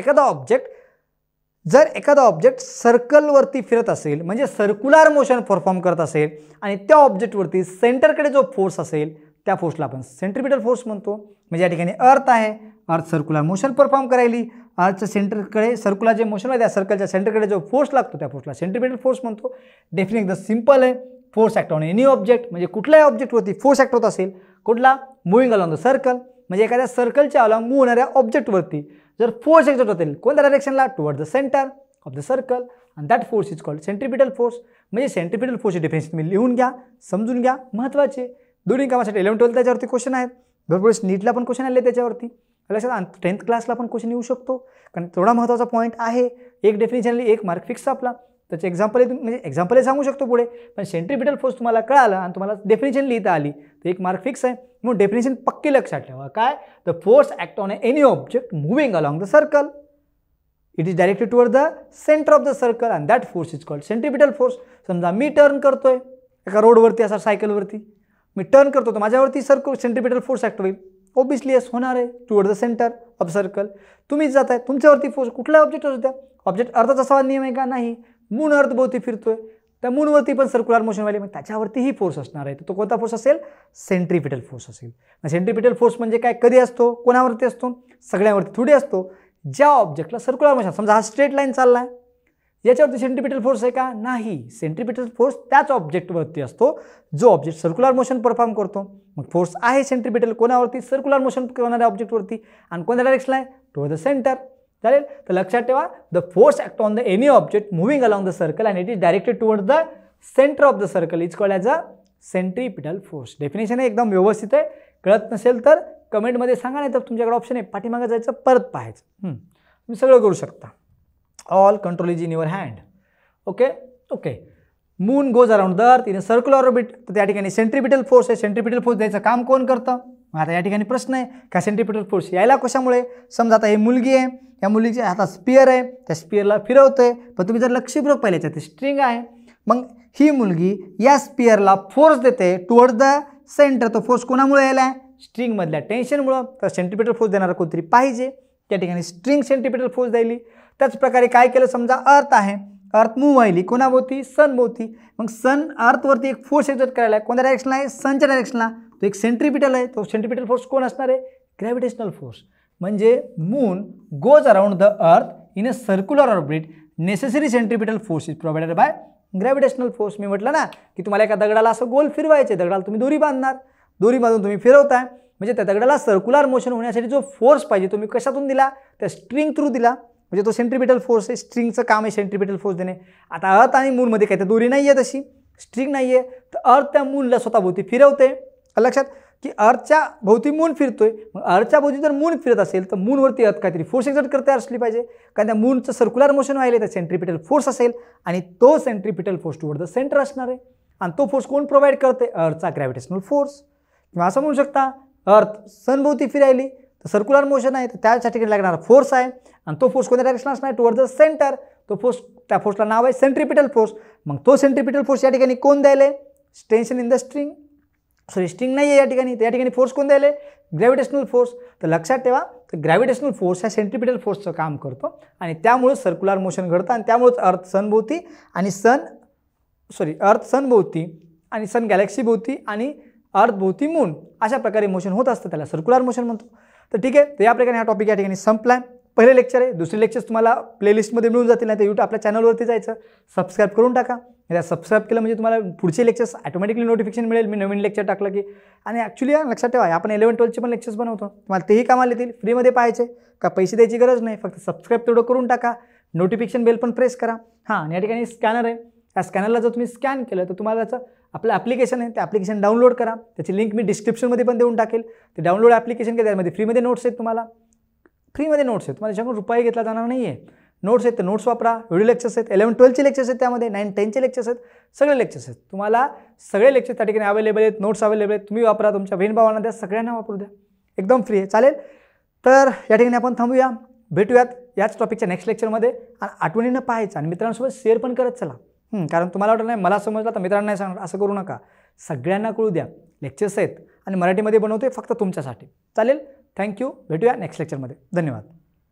S1: एखादा ऑब्जेक्ट सर्कलवरती फिरत असेल म्हणजे सर्क्युलर मोशन परफॉर्म करत असेल आणि त्या ऑब्जेक्टवरती सेंटरकडे जो फोर्स असेल त्या फोर्सला आपण सेंट्रिपिटल फोर्स म्हणतो. म्हणजे या ठिकाणी अर्थ आहे, अर्थ सर्क्युलर मोशन परफॉर्म करायली, अर्थच्या सेंटरकडे सर्क्युलर जे मोशन आहे त्या सर्कलच्या सेंटरकडे जो फोर्स लागतो त्या फोर्सला सेंट्रिपिटल फोर्स म्हणतो. डेफिनेशन एकदम सिंपल आहे, force act on any object म्हणजे कुठल्याही ऑब्जेक्टवरती फोर्स ॲक्ट होत असेल, कुठला, मुव्हिंग अलॉंग द सर्कल म्हणजे एखाद्या सर्कलच्या अलॉंग मूव्ह होणाऱ्या ऑब्जेक्टवरती जर फोर्स एक्झर्ट होतील कोणत्या डायरेक्शनला, toward the centre of the circle and that force is called centripetal force. म्हणजे सेंट्रिपिटल फोर्सची डेफिनेशन तुम्ही लिहून घ्या, समजून घ्या, महत्त्वाचे. दोन्ही कामासाठी 11-12 त्याच्यावरती क्वेश्चन आहेत, भरपूर नीटला पण क्वेश्चन आले त्याच्यावरती, लक्षात 10th क्लासला पण क्वेश्चन येऊ शकतो कारण तेवढा महत्त्वाचा पॉईंट आहे. एक डेफिनेशन आली, एक मार्क फिक्स आपला. त्याचे एक्झाम्पल म्हणजे एक्झाम्पलही सांगू शकतो पुढे, पण सेंट्रिपिटल फोर्स तुम्हाला कळालं आणि तुम्हाला डेफिनेशन लिहिता आली तर 1 मार्क फिक्स आहे. म्हणून डेफिनेशन पक्की लक्षात ठेवा. काय? The force act on any object moving along the circle. It is directed toward the centre of the circle and that force is called centripetal force. समजा मी टर्न करतोय एका रोडवरती, असा सायकलवरती मी टर्न करतो तर माझ्यावरती सेंट्रिपिटल फोर्स ॲक्ट होईल. Obviously yes होणार आहे, toward the centre of circle. तुम्हीच जात आहे, तुमच्यावरती फोर्स कुठल्या ऑब्जेक्ट असू द्या. ऑब्जेक्ट अर्थाचा सवाल नियम आहे का? नाही. मून अर्थभोवती फिरतोय, त्या मूनवरती पण सर्क्युलर मोशन व्हायला, मग त्याच्यावरतीही फोर्स असणार आहे. तर तो कोणता फोर्स असेल? सेंट्रिपिटल फोर्स असेल. सेंट्रिपिटल फोर्स म्हणजे काय? कधी असतो? कोणावरती असतो? सगळ्यावरती थोडी असतो. ज्या ऑब्जेक्टला सर्क्युलर मोशन, समजा हा स्ट्रेट लाईन चालला आहे, याच्यावरती सेंट्रिपिटल फोर्स आहे का? नाही. सेंट्रिपिटल फोर्स त्याच ऑब्जेक्टवरती असतो जो ऑब्जेक्ट सर्क्युलर मोशन परफॉर्म करतो. मग फोर्स आहे सेंट्रिपिटल कोणावरती? सर्क्युलर मोशन करणाऱ्या ऑब्जेक्टवरती. आणि कोणत्या डायरेक्शनला आहे? Toward the centre. चालेल. तर लक्षात ठेवा, the force act on the any object moving along the circle and it is directed toward the centre of the circle is called as a centripetal force. Definition एकदम व्यवस्थित आहे. कळत नसेल तर कमेंटमध्ये सांगा, नाही तर तुमच्याकडे ऑप्शन आहे पाठीमागं जायचं, परत पाहायचं. तुम्ही सगळं करू शकता. All control is in your hand. Okay. Moon goes around the earth in a circular orbit. तर त्या ठिकाणी सेंट्रिपिटल फोर्स आहे. सेंट्रिपिटल फोर्स द्यायचं काम कोण करतं? आता या ठिकाणी प्रश्न आहे का सेंट्रिपिटल फोर्स यायला कशामुळे? समजा आता ही मुलगी आहे, या मुलीच्या हातात स्पिअर आहे, त्या स्पिअरला फिरवतोय, पण तुम्ही जर लक्षपूर्वक पाहिलं तर स्ट्रिंग आहे. मग ही मुलगी या स्पिअरला फोर्स देते टुवर्ड द सेंटर. तो फोर्स कोणामुळे यायला आहे? स्ट्रिंगमधल्या टेन्शनमुळं. तर सेंट्रिपिटल फोर्स देणारा कोणतरी पाहिजे. त्या ठिकाणी स्ट्रिंग सेंट्रिपिटल फोर्स द्यायली. त्याच प्रकारे काय केलं? समजा अर्थ आहे, अर्थ मूव्ह व्हायली कोणाभोवती? सनभोवती. मग सन अर्थवरती एक फोर्स एक्झर्ट करायला आहे. कोणत्या डायरेक्शनला आहे? सनच्या डायरेक्शनला. तो एक सेंट्रिपिटल आहे. तो सेंट्रिपिटल फोर्स कोण असणार आहे? Gravitational force. म्हणजे moon goes around the earth in a circular orbit. Necessary centripetal force is provided by gravitational force. मी म्हटलं ना की तुम्हाला एका दगडाला असं गोल फिरवायचे, दगडाला तुम्ही दोरी बांधणार, दोरी बांधून तुम्ही फिरवताय, म्हणजे त्या दगडाला सर्क्युलर मोशन होण्यासाठी जो फोर्स पाहिजे तुम्ही कशातून दिला? त्या स्ट्रिंग थ्रू दिला. म्हणजे तो सेंट्रिपिटल फोर्स आहे. स्ट्रिंगचं काम आहे सेंट्रिपिटल फोर्स देणे. आता अर्थ आणि मूनमध्ये काय तर दोरी नाही आहे, तशी स्ट्रिंग नाही आहे, तर अर्थ त्या मूनला स्वतःभोवती फिरवते. लक्षात की अर्थच्या भोवती मून फिरतोय. मग अर्थच्या भोवती जर मून फिरत असेल तर मूनवरती अर्थ काहीतरी फोर्स एक्झर्ट करते असली पाहिजे, कारण त्या मूनचं सर्क्युलर मोशन व्हायला तर सेंट्रिपिटल फोर्स असेल आणि तो centripetal force toward the centre असणार आहे. आणि तो फोर्स कोण प्रोव्हाइड करते? अर्थचा ग्रॅव्हिटेशनल फोर्स. किंवा असं म्हणू शकता अर्थ सनभोवती फिरायली तर सर्क्युलर मोशन आहे, तर त्याच्या ठिकाणी लागणारा फोर्स आहे आणि तो फोर्स कोणत्या डायरेक्शन असणार? Toward the centre. तो फोर्स, त्या फोर्सला नाव आहे सेंट्रिपिटल फोर्स. मग तो सेंट्रिपिटल फोर्स या ठिकाणी कोण द्यायला? Tension in the string. String नाही आहे या ठिकाणी, तर या ठिकाणी फोर्स कोण द्यायला? Gravitational force. तर लक्षात ठेवा, तर ग्रॅव्हिटेशनल फोर्स हा सेंट्रिपिटल फोर्सचं काम करतो आणि त्यामुळे सर्क्युलर मोशन घडतं आणि त्यामुळेच अर्थ सनभोवती आणि अर्थ सनभोवती आणि सन गॅलेक्सीभोवती आणि अर्थभोवती मून अशा प्रकारे मोशन होत असतं, त्याला सर्क्युलर मोशन म्हणतो. तर ठीक आहे, तर या प्रकारे हा टॉपिक या ठिकाणी संपला आहे. पहिले लेक्चर आहे. दुसरे लेक्चर्स तुम्हाला प्लेलिस्टमध्ये मिळून जातील, नाही तर यूट्यूब आपल्या चॅनलवरती जायचं, सबस्क्राईब करून टाका. या सबस्क्राईब केलं म्हणजे तुम्हाला पुढचे लेक्चर्स ऑटोमॅटिकली नोटिफिकेशन मिळेल. मी नवीन लेक्चर टाकलं की. आणि ॲक्च्युली लक्षात ठेवा, आपण 11-12चे पण लेक्चर्स बनवतो, तुम्हाला तेही कामाला येतील. फ्रीमध्ये पाहायचे का, पैसे द्यायची गरज नाही, फक्त सबस्क्राईब तेवढं करून टाका, नोटिफिकेशन बेल पण प्रेस करा. हां, आणि या ठिकाणी स्कॅनर आहे. त्या स्कॅनरला जर तुम्ही स्कॅन केलं तर तुम्हाला त्याचं आपलं ॲप्लिकेशन आहे, ते ॲप्लिकेशन डाउनलोड करा. त्याची लिंक मी डिस्क्रिप्शनमध्ये पण देऊन टाकेल. ते डाउनलोड ॲप्लिकेशन केलं, त्यामध्ये फ्रीमध्ये नोट्स आहेत, तुम्हाला फ्रीमध्ये नोट्स आहेत, तुम्हाला त्याच्याकडून रुपये घेतला जाणार नाही आहे. नोट्स आहेत, तर नोट्स वापरा. व्हिडिओ लेक्चर्स आहेत, 11-12चे लेक्चर्स आहेत, त्यामध्ये 9-10चे लेक्चर्स आहेत, सगळे लेक्चर्स आहेत. तुम्हाला सगळे लेक्चर्स त्या ठिकाणी अवेलेबल आहेत, नोट्स अवेलेबल आहेत. तुम्ही वापरा, तुमच्या बहीण भावांना द्या, सगळ्यांना वापरू द्या, एकदम फ्री आहे. चालेल, तर या ठिकाणी आपण थांबूया, भेटूयात याच टॉपिकच्या नेक्स्ट लेक्चरमध्ये. आणि आठवणीनं पाहायचं आणि मित्रांसोबत शेअर पण करत चला. कारण तुम्हाला वाटत नाही मला समजलं तर मित्रांना नाही सांगणार, असं करू नका. सगळ्यांना कळू द्या. लेक्चर्स आहेत आणि मराठीमध्ये बनवतोय फक्त तुमच्यासाठी. चालेल, थँक्यू. भेटूया नेक्स्ट लेक्चरमध्ये. धन्यवाद.